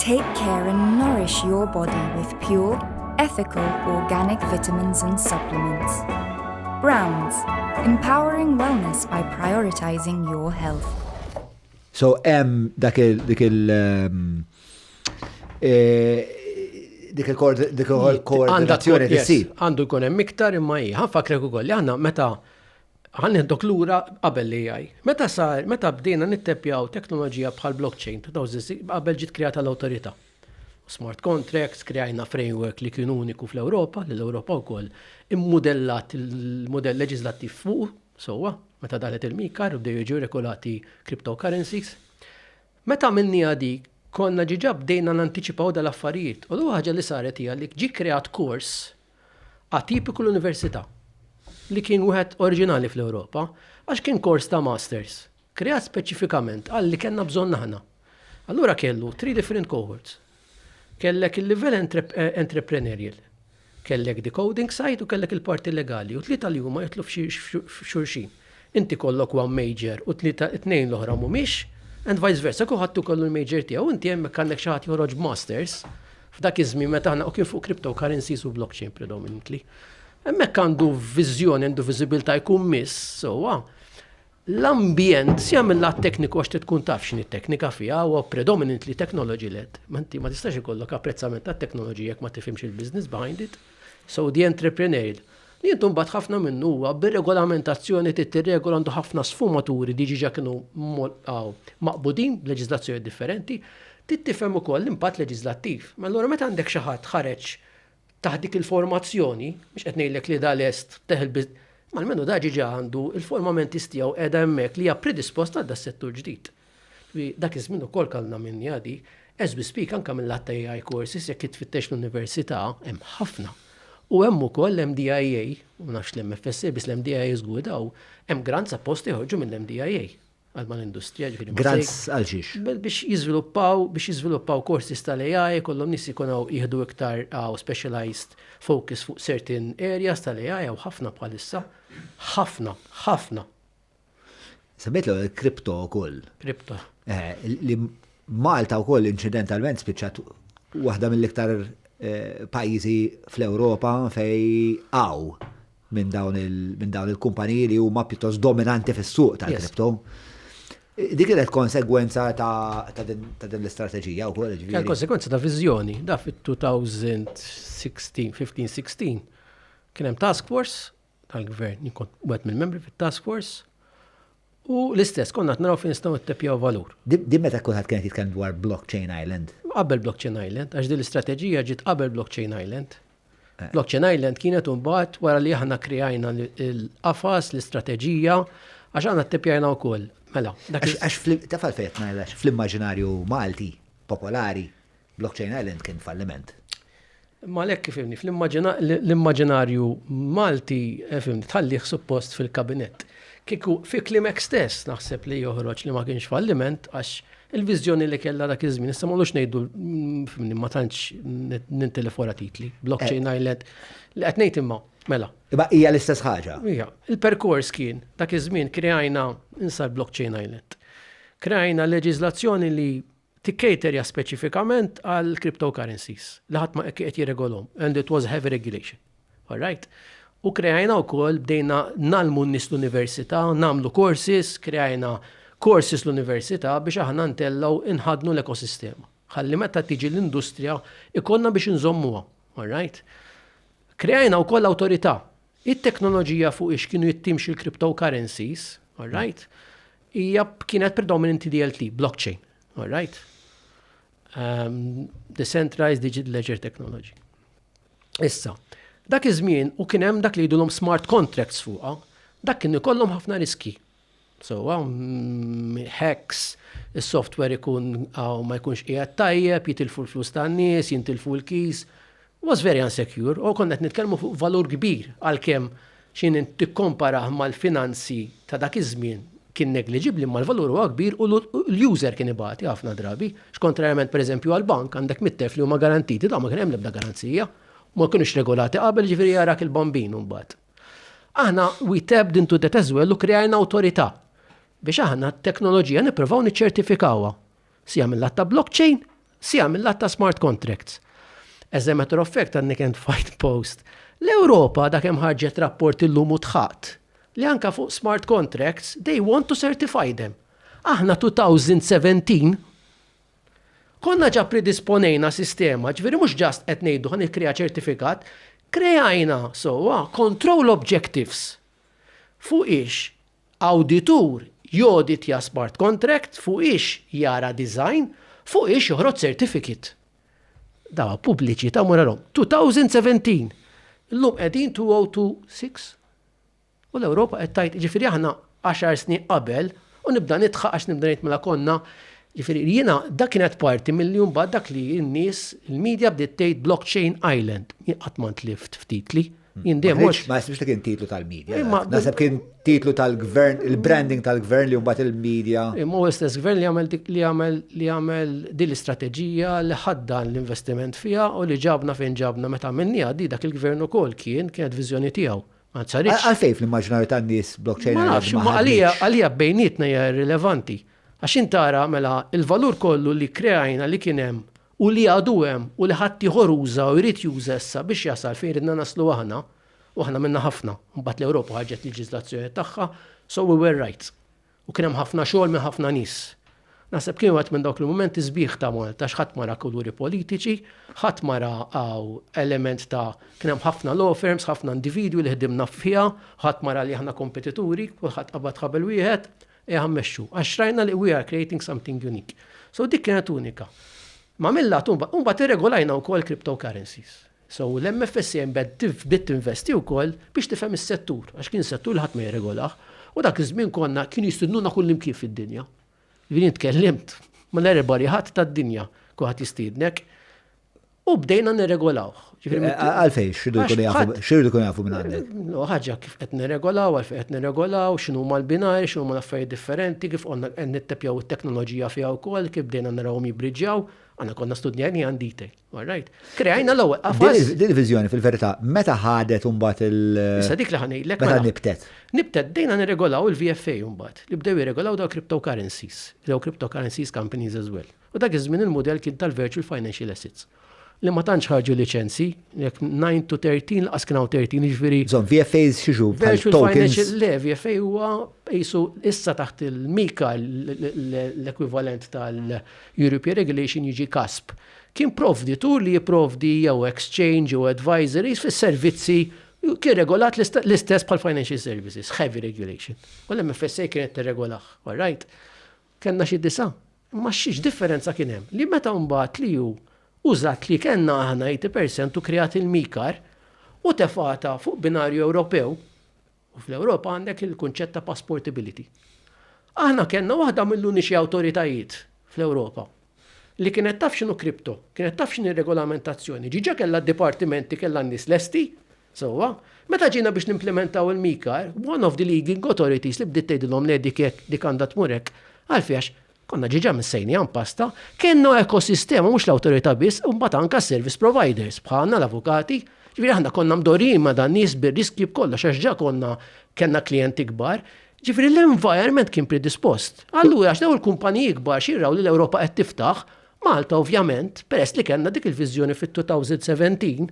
Take care and nourish your body with pure, ethical, organic vitamins and supplements. Browns, empowering wellness by prioritizing your health. So dik il-koordinazzjoni tisir. Għandu jkun hemm iktar imma ħanfakrek ukoll li aħna meta ħanneħdok lura qabel l-AI. Meta bdejna nittepjaw teknoloġija bħal blockchain, qabel ġiet kreata l-awtorità. Smart contracts, kreajna framework li kien uniku fl-Ewropa, l-Ewropa wkoll immodellat il-modell leġislattiv fuq, sewwa, meta dalet il-mikar u bdew jiġu regolati cryptocurrencies. Meta minnija dik konna ġiġa bdejna nanticipaw dal-affarijiet. U l-ħaġa li saret hija li ġi kreat kors atipiku l-università li kien wieħed oriġinali fl-Ewropa, għax kien kors ta' masters, kreat speċifikament għal li kellna bżonn aħna. Allura kellu 3 different cohorts. Kellek il-livell entrepreneurial, kellek decoding side u kellek il-parti legali u tlieta li huma jitlu f'xulxin. Inti kollok one major u tnejn l-oħra mhumiex, and vice versa, kuħattu kollu l-major tiegħu, inti hemmhekk għandek xi ħadd joħroġ masters f'dak iż-żmien meta aħna kien fuq cryptocurrencies u blockchain predominantly. Hemmhekk għandu viżjoni, għandu viżibilità jkun miss, sewwa. L-ambjent si għamil lat tekniku għax tkun taf x'inhi t-teknika fiha huwa predominantly technology led. Ma tistax ikollok apprezzament tat-teknoloġija jekk ma tifhimx il-business behind it. So the entrepreneurial. Li intom mbagħad ħafna minnu huwa bir-regolamentazzjoni tirregola għandu ħafna sfumaturi li ġiġa kienu maqbudin b'leġiżlazzjoni differenti, tifhem ukoll l-impatt leġislattiv. Ma allura meta għandek xi ħadd ħareġ taħdik il-formazzjoni, biex qed ngħidlek li da lest teħel mal-menu da ġiġa għandu il-formamenti tiegħu qiegħda hemmhekk li hija predisposta għal settur ġdid. Dak iż-żmien ukoll kellna minn jadi, as we speak anke mill-lat AI courses jekk tfittex l-università hemm ħafna. U hemm ukoll l-MDIA, u nafx l-MFSC biss l-MDIA żgudaw, hemm grants apposti joħorġu mill-MDIA għal mal-industrija ġifieri. Grants għal xiex? Biex jiżviluppaw courses tal-AI, kollhom nies ikunu jieħdu iktar specialized focus fuq certain areas tal-AI u ħafna bħalissa. Ħafna. Semmejt l-kripto wkoll. Kripto. Li Malta wkoll incidentalment spiċċat waħda mill-iktar pajjiżi fl-Ewropa fej minn dawn il-kumpaniji li huma pjuttost dominanti fis-suq tal-kripto. Dik kienet konsegwenza ta' din l-istrateġija wkoll ġifieri. Kien konsegwenza ta' viżjoni, da fit-2016, 15-16 kien hemm task force tal-gvern, jkun wieħed mill-membri fit-task force u l-istess konna qed naraw fejn nistgħu nittepjaw valur. Din meta kulħadd kienet jitkellem dwar Blockchain Island. Qabel Blockchain Island, għax din l-istrateġija ġiet qabel Blockchain Island. Blockchain Island kienet imbagħad wara li aħna krijajna l-qafas, l-istrateġija, għax aħna ttepjajna wkoll. Mela, għax tafal fejn ngħidlek fl-immaġinarju Malti popolari Blockchain Island kien falliment. Ma lek kifimni, l-immaġinarju Malti tħallih suppost fil-kabinett. Kieku fi Klimek stess naħseb li joħroġ li ma kienx falliment għax il-vizjoni li kella dak iż-żmien issa m'għandux ngħidu ma tantx nintelefora titli. Blockchain Island li qed ngħid imma mela. Imma hija l-istess ħaġa. Hija, il-perkors kien dak iż-żmien krejajna insar Blockchain Island. Krejajna leġiżlazzjoni li tikkejterja speċifikament għal cryptocurrencies li ħadd ma qed jirregolhom and it was heavy regulation. All right? U krejajna wkoll bdejna nagħmlu n-nies l-università, nagħmlu courses, krejajna courses l-università biex aħna ntellaw inħadnu l-ekosistema. Ħalli meta tiġi l-industrija ikonna biex nżommuha. All right? Krejajna wkoll awtorità. It-teknoloġija fuq ix kienu jittimx il-cryptocurrencies, all right? Hija kienet predominantly DLT, blockchain, all right? Decentralized Digital Ledger Technology. Issa, dak iż-żmien u kien hemm dak li jgħidulhom smart contracts fuqha, dak kien ikollhom ħafna riski. So, hacks, il-software ikun ma jkunx qiegħed tajjeb, jitilfu l-flus tan-nies, jintilfu l-keys. Was very unsecure, u konna qed nitkellmu fuq valur kbir għalkemm x'in tikkompara mal-finanzi ta' dak iż-żmien kien negliġibbli mal-valur huwa kbir u l-user kien ibati ħafna drabi. X'kontrarjament pereżempju għall-bank għandek mit-telf li huma garantiti, da ma kien hemm l-ebda garanzija, ma kienux regolati qabel ġifieri jarak il-bambin mbagħad. Aħna we tapped into that as well u krejajna awtorità biex aħna t-teknoloġija nippruvaw niċċertifikawha. Sija mill-lat ta' blockchain, sija mill-lat ta' smart contracts. As a matter of fact, għanni kent fight post. L-Europa da kem ħarġet rapport illum u tħat li anka fuq smart contracts, they want to certify them. Aħna 2017 konna ġa predisponejna sistema, ġveri mux ġast qed ngħidu ħan ikkrea ċertifikat, krejajna control objectives fuq ix auditur joditja smart contract, fuq ix jara design, fuq ix joħroġ certificate. Dawa pubbliċi ta' murarom. 2017. Illum qegħdin 2026. U l-Ewropa qed tajt ġifieri aħna 10 snin qabel u nibda nitħaq għax nibda ngħid mela konna ġifieri jiena dak kienet parti mill-jum bad dak li n-nies il-medja bdiet tgħid blockchain island. Qatt ma tlift ftitli. Ma jisbix li kien titlu tal-medja. Naseb kien titlu tal-gvern, il-branding tal-gvern li mbagħad il-medja. Imma stess gvern li għamel din l-istrateġija li ħadda l-investiment fiha u li ġabna fejn ġabna meta minnija di dak il-gvern ukoll kienet viżjoni tiegħu. Għalfej fl-immaġinarju tan-nies blockchain. Ma nafx, ma għalija bejnietna hija rilevanti. Għax intara mela il-valur kollu li kreajna li kien hemm u li għadu hemm u li ħadd ieħor uża u jrid juża issa biex jasal fejn ridna naslu aħna u aħna minna ħafna. Mbagħad l-Ewropa ħarġet l-leġiżlazzjoni tagħha, so we were right. U kien hemm ħafna xogħol minn ħafna nies. Naħseb kien wieħed minn dawk il-mumenti sbieħ ta' Malta x'ħadd mara kuluri politiċi, ħadd mara element ta' kien hemm ħafna law firms, ħafna individwi li ħdimna fiha, ħadd mara li aħna kompetituri, kulħadd qabad ħabel wieħed, ħammexxu. Għax rajna li we are creating something unique. So dik kienet unika. Ma millat mbagħad irregolajna wkoll cryptocurrencies. So l-MFSC bdiet tinvesti wkoll biex tifhem is-settur, għax kien settur li ħadd ma jirregolah, u dak iż-żmien konna kienu jistidnuna kull imkien fid-dinja. Jien tkellimt mal-erbari ħadd tad-dinja kulħadd jistiednek u bdejna nirregolawh. Għalfej, xirdu kun jafu minn għandek? Ħaġa kif qed nirregolaw, għalfej qed nirregolaw, x'inhu mal-binari, x'inhu mal-affarijiet differenti, kif qonna qed nittepjaw it-teknoloġija fiha wkoll, kif bdejna narawhom jibriġġjaw, għandna konna studjani għan detail. All right. Krejajna l-ewwel qafas. Din il-viżjoni fil-verità meta ħadet imbagħad Issa dik li ħanejlek. Meta nibtet. Nibtet dejna nirregolaw il-VFA mbagħad. Li bdew jirregolaw daw cryptocurrencies. Daw cryptocurrencies companies as well. U dak iż-żmien il-mudell kien tal-virtual financial assets. Li ma tantx ħarġu liċenzi, jekk 9 to 13 laqas kien hawn 13 jiġifieri. Żomm VFAs xiġu virtual financial VFA huwa qisu issa taħt il-MiCA l-ekwivalent tal-European Regulation jiġi CASP. Kien provditur li jipprovdi jew exchange jew advisories fis-servizzi kien regolat l-istess bħal financial services, heavy regulation. U l-MFSA kienet tirregolah, all right? Kenna xi disa, ma xiex differenza kien hemm li meta mbagħad li hu użat li kellna aħna 80% u kreat il-MiCAR u tefata fuq binarju Ewropew u fl-Ewropa għandek il-kunċett ta' passportability. Aħna kellna waħda mill-uniċi awtoritajiet fl-Ewropa li kienet taf x'inhu kripto, kienet taf x'inhi regolamentazzjoni. Ġiġa kellha d-dipartimenti kellha n-nies lesti, sewwa, meta ġina biex nimplementaw il-MiCAR, one of the leading authorities li bdiet tgħidilhom le dik għandha tmurek, għalfiex konna ġiġa missejni għan pasta, kiennu ekosistema mux l-autorità biss, un bat anka service providers, bħalna l-avukati, ġifiri ħanna konna mdorin ma dan nis bir-riski b'kolla, xaġġa konna kena klienti kbar, ġifiri l-environment kien predispost. Allura, għax daw il-kumpaniji kbar xirraw li l-Ewropa qed tiftaħ, Malta ovvjament, peress li kena dik il-vizjoni fit-2017,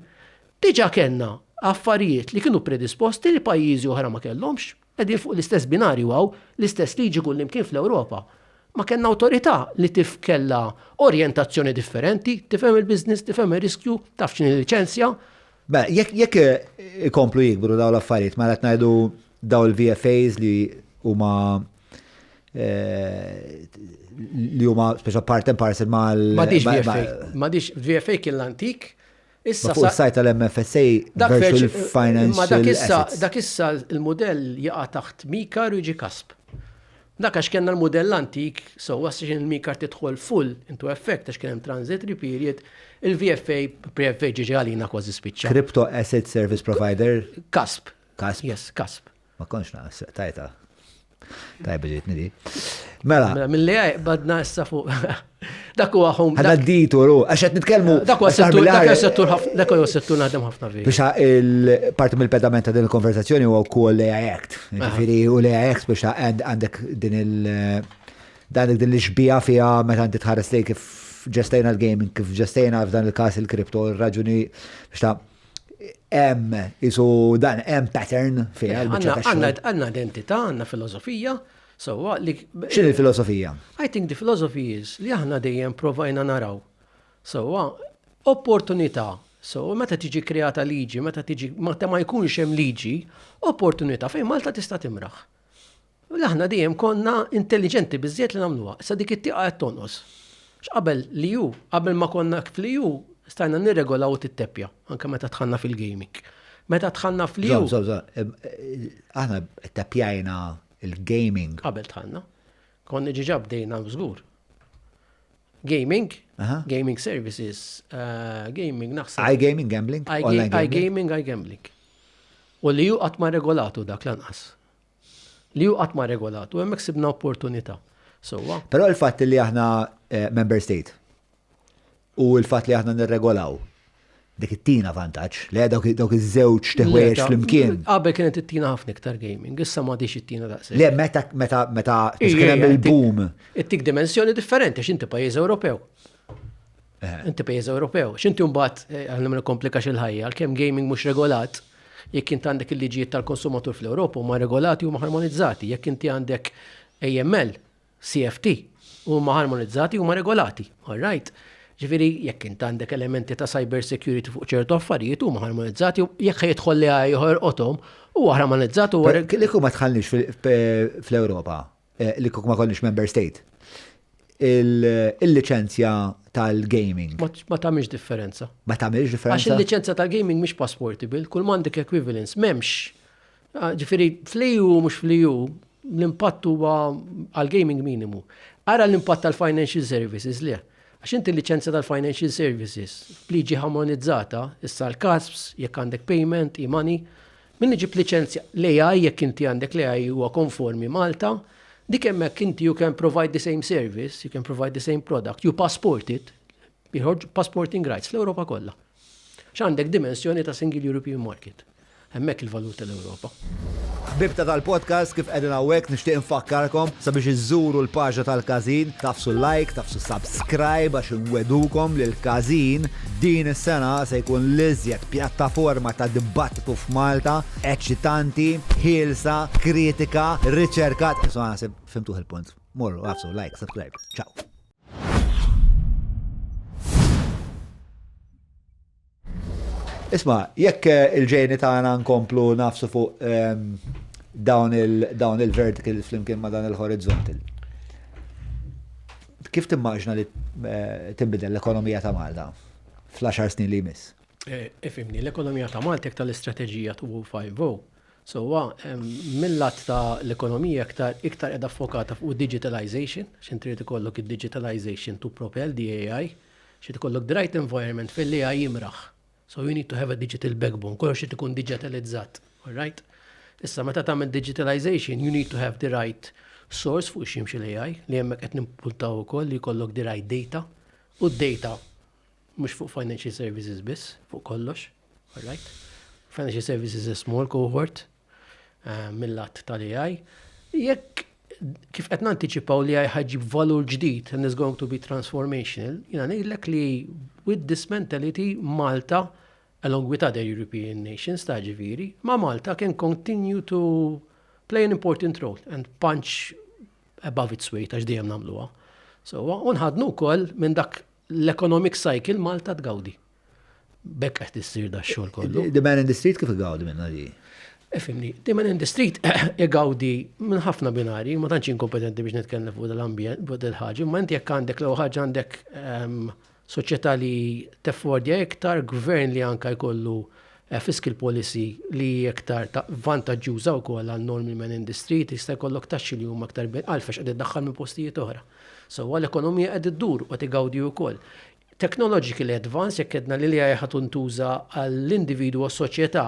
diġa kena affarijiet li kienu predisposti li pajjiżi oħra ma kellhomx, qegħdin fuq l-istess binarju għaw, l-istess liġi kull imkien fl-Ewropa. Ma kena autorità li tifkella orientazzjoni differenti, tifhem il-biznis, tifhem il-riskju, taf x'inhi licenzja. Jekk ikomplu jikbru daw l-affarijiet, ma qed ngħidu daw il-VFAs li huma speċa part and parcel mal. M'għadix VFA kien l-antik. Issa fuq sajt tal-MFSA virtual financial assets. Dak issa il-modell jaqa' taħt MiCAR u jiġi CASP. Dak għax kena l-modell antik, so għas il-mikar tidħol full into effect, għax kien hemm transitory period, il-VFA, pre-FA ġiġi għalina kważi spiċċa. Crypto Asset Service Provider. CASP. CASP? Yes, CASP. Ma konx naqs, tajta. Tajba ġitni di. Mela. Mill-li badna issa fuq. Dak huwa home. Għadna d-dituru, għaxet nitkelmu. Dak huwa settur naħdem ħafna fi. Biex il-parti mill-pedamenta din il-konversazzjoni huwa wkoll l-AI Act. Ġifieri u l-AI Act biex għandek din l-ixbija fiha meta inti tħares lej kif ġestejna l-gaming, kif ġestejna f'dan il-każ il-kripto, il-raġuni biex hemm isu dan hemm pattern fiha. Għandna identità, għandna filosofija. X'in il-filosofija? I think the philosophy is li aħna dejjem provajna naraw. Opportunità. Meta tiġi kreata liġi, meta ma jkunx hemm liġi, opportunità fejn Malta tista' timraħ. Li aħna dejjem konna intelligenti biżżejjed li nagħmluha. Issa dik it-tieqa qed tonqos. Qabel ma konna fl-EU, stajna nirregolaw it-teppja, anke meta tħanna fil-gaming. Meta tħanna fl-EU. Aħna teppjajna il-gaming. Qabel tħanna. Konni ġiġa bdejna żgur. Gaming services, gaming naħseb. iGaming, gambling? iGaming, iGambling. U li ju qatt ma regolatu dak lanqas. Li ju qatt ma regolatu, hemmhekk sibna opportunità. Però il-fatt li aħna member state u l-fatt li aħna nirregolaw dik it-tina vantaġġ li dawk iż-żewġ teħwejjeġ flimkien. Qabel kienet it-tina ħafna iktar gaming, issa m'għadix it-tina daqshekk. Le meta kien hemm il-boom. Ittik dimensjoni differenti x'inti pajjiż Ewropew. Inti pajjiż Ewropew. X'inti mbagħad għandna komplikax il-ħajja għalkemm gaming mhux regolat, jekk inti għandek il-liġijiet tal-konsumatur fl-Ewropa huma regolati huma harmonizzati, jekk inti għandek AML, CFT huma harmonizzati huma regolati. All right? Ġifieri jekk inti għandek elementi ta' cyber security fuq ċertu affarijiet huma harmonizzati, jekk jidħol li ieħor qothom huwa harmonizzat huwa. Li ma tħallniex fl-Ewropa, li ma kollniex member state. Il-liċenzja tal-gaming. Ma tagħmilx differenza. Ma tagħmilx differenza. Għax il-liċenzja tal-gaming mhix passportable, kull m'għandek equivalence, m'hemmx. Ġifieri fl-EU mhux fl-EU l-impatt huwa għal-gaming minimu. Ara l-impatt tal-financial services li. Għax inti l-liċenzja tal-financial services pliġi harmonizzata, issa l-CASPs, jekk għandek payment, e-money, min iġib liċenzja l-AI jekk inti għandek l-AI huwa konformi Malta, dik hemmhekk inti you can provide the same service, you can provide the same product, you passport it, jħorġ passporting rights fl-Ewropa kollha. X'għandek dimensjoni ta' single European market. Hemmhekk il-valuta l-Ewropa. Bibta tal-podcast kif qegħdin hawnhekk nixtieq infakkarkom sabiex iżżuru l-paġa tal-Każin, tafsu like, tafsu subscribe għax inwedukom li l-Każin din is-sena se jkun l-iżjed pjattaforma ta' dibattitu f'Malta, eċċitanti, ħielsa, kritika, riċerkat. So naħseb fimtuh il-punt. Morru, tafsu like, subscribe. Ciao. Isma, jekk il-ġejni tagħna nkomplu nafsu fuq dawn il-vertical flimkien ma' dan il-horizontal. Kif timmaġna li tinbidel l-ekonomija ta' Malta fl-10 snin li jmiss? Ifimni, l-ekonomija ta' Malta iktar l-istrateġija 250. Mill-lat ta' l-ekonomija iktar edha fokata fuq digitalization, xin trid ikollok id-digitalization to propel the AI, xin ikollok the right environment fil-AI jimraħ. So you need to have a digital backbone, kollox ikun digitalizzat, all right? Issa meta tagħmel digitalization, you need to have the right source fuq ximxi l-AI, li hemmhekk qed nimpultaw ukoll li jkollok the right data, u d-data mhux fuq financial services biss, fuq kollox, all right? Financial services is a small cohort mill-lat tal-AI. Jekk kif qed nantiċipaw li AI ħaġib valur ġdid and is going to be transformational, jiena ngħidlek li with this mentality Malta, along with other European nations ta' ġifieri, ma' Malta can continue to play an important role and punch above its weight għax dejjem nagħmluha. So unħadnu wkoll minn dak l-economic cycle Malta tgawdi. Bekk qed issir da x-xogħol kollu. The man in the street kif igawdi minnha di? Fimni, the man in the street igawdi minn ħafna binari, ma tantx inkompetenti biex nitkellem fuq l-ambjent, fuq il-ħaġa, ma inti jekk għandek l ħaġa għandek soċjetà li teffordja iktar, gvern li anka jkollu fiscal policy li iktar ta' vantaġġjuża wkoll għal normal man industry tista' jkollok taxxi li huma aktar għalfex qed iddaħħal minn postijiet oħra. So għall-ekonomija qed iddur u qed igawdi wkoll. Technologically advanced jekk edna li AI ħad tuntuża għall-individu u s-soċjetà,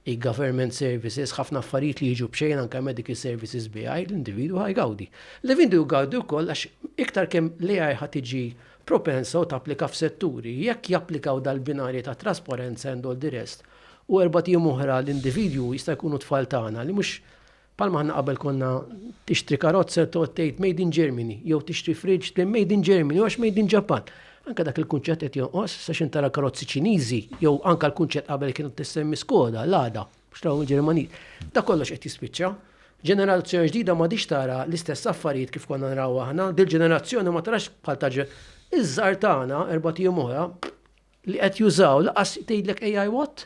i-government services, ħafna affarijiet li jiġu bxejn anke medical services BI, l-individu ħajgawdi. L-individu gawdi wkoll għax iktar kemm l-AI ħad tiġi propensa u tapplika f'setturi, jekk japplikaw dal-binarji ta' trasparenza and all the rest, u erbati oħra l-individu jista' jkunu tfal tagħna li mhux palma ħna qabel konna tixtri karozza tgħid made in Germany, jew tixtri fridge made in Germany, jew made in Japan. Anka dak il-kunċett qed jonqos sa xi tara karozzi Ċiniżi, jew anka l-kunċett qabel kienu tissemmi Skoda, Lada, xtraw il-Ġermaniż. Da kollox qed jispiċċa. Ġenerazzjoni ġdida ma dix tara l-istess affarijiet kif konna naraw aħna, dil-ġenerazzjoni ma tarax bħal taġ iż-żar tagħna erbati oħra li qed jużaw laqas tgħidlek AI what?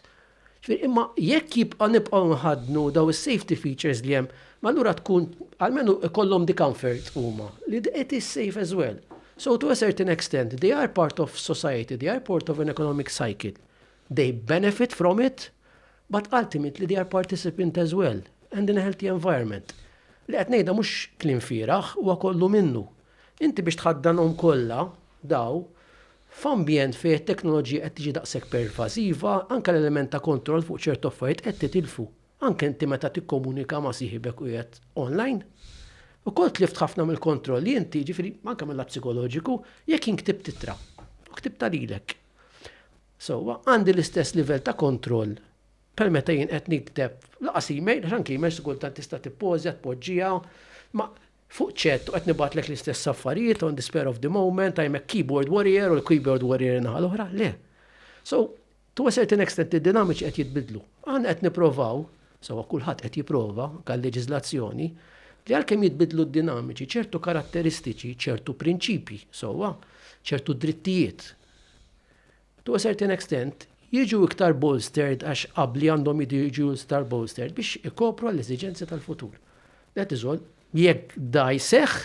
Imma jekk jibqa' nibqgħu nħadnu daw is-safety features li hemm, ma allura tkun almenu ikollhom di comfort huma li it is safe as well. So to a certain extent, they are part of society, they are part of an economic cycle. They benefit from it, but ultimately they are participant as well, and in a healthy environment. Li qed ngħidha mhux kliem fieraħ huwa kollu minnu. Inti biex tħaddanhom kollha daw f'ambjent fejn it-teknoloġija qed tiġi daqshekk pervasiva, anke l-element ta' kontroll fuq ċertu affarijiet qed titilfu. Anke inti meta tikkomunika ma' sieħibek u qiegħed online. U kont tlift ħafna mill-kontrolli inti ġifieri anke mill-lat psikoloġiku jekk inktib titra u ktibta lilek. So għandi l-istess livell ta' kontroll per meta jien qed nikteb laqas email, għax anke email kultant tista' tippożja tpoġġiha, ma fuq ċett u qed nibatlek l-istess affarijiet on the spur of the moment, I'm a keyboard warrior u l-keyboard warrior naħa l-oħra, le. So to a certain extent id-dinamiċi qed jitbidlu. Għan qed nipprovaw, so kulħadd qed jipprova għal-leġiżlazzjoni li għalkemm jitbidlu d-dinamiċi, ċertu karatteristiċi, ċertu prinċipi, ċertu drittijiet. To a certain extent, jiġu iktar bolstered għax qabli għandhom jiġu iktar bolstered biex ikopru l-eżiġenzi tal-futur. That is all, jekk da jseħħ,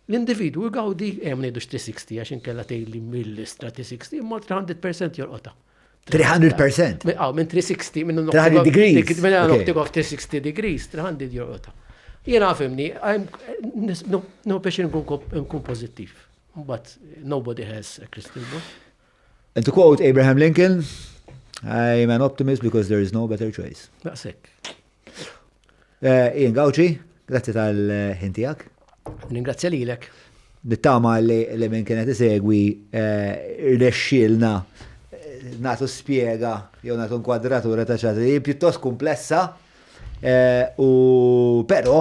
l-individu jgawdi, hemm ngħidux 360 għax inkella tgħidli mill-istra 360, imma 300% jorqota. 300%? Minn 360, minn 300 degrees. Minn optic of 360 degrees, 300 jorqota. Jena għafimni, no biex nkun pozittiv, but nobody has a crystal ball. And to quote Abraham Lincoln, I'm an optimist because there is no better choice. Daqsek. Ian Gawċi, grazzi tal-ħintijak. Ningrazzja lilek. Nittama li minn kienet isegwi rexxilna natu spiega jew natu nkwadratura ta' ċadri pjuttost komplessa. Pero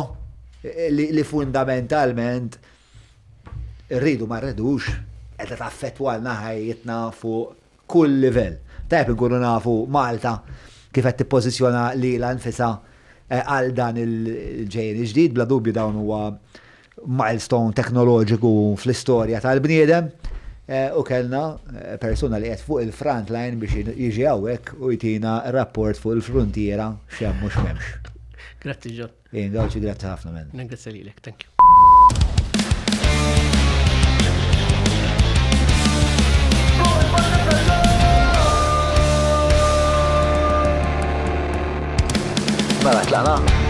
li fundamentalment rridu ma rridux qed taffettwalna ħajjitna fuq kull livell. Tajb inkunu nafu Malta kif qed tippożizzjona lilha nfisha għal dan il-ġejjin ġdid bla dubju dawn huwa milestone teknoloġiku fl-istorja tal-bniedem u kellna persuna li qed fuq il-front line biex jiġi hawnhekk u jtina rapport fuq il-frontiera x'hemm mhux m'hemmx. Grazzi Ġon. Gawċi, grazzi ħafna men. Ningrazzja lilek, thank you. Mela tlaqna.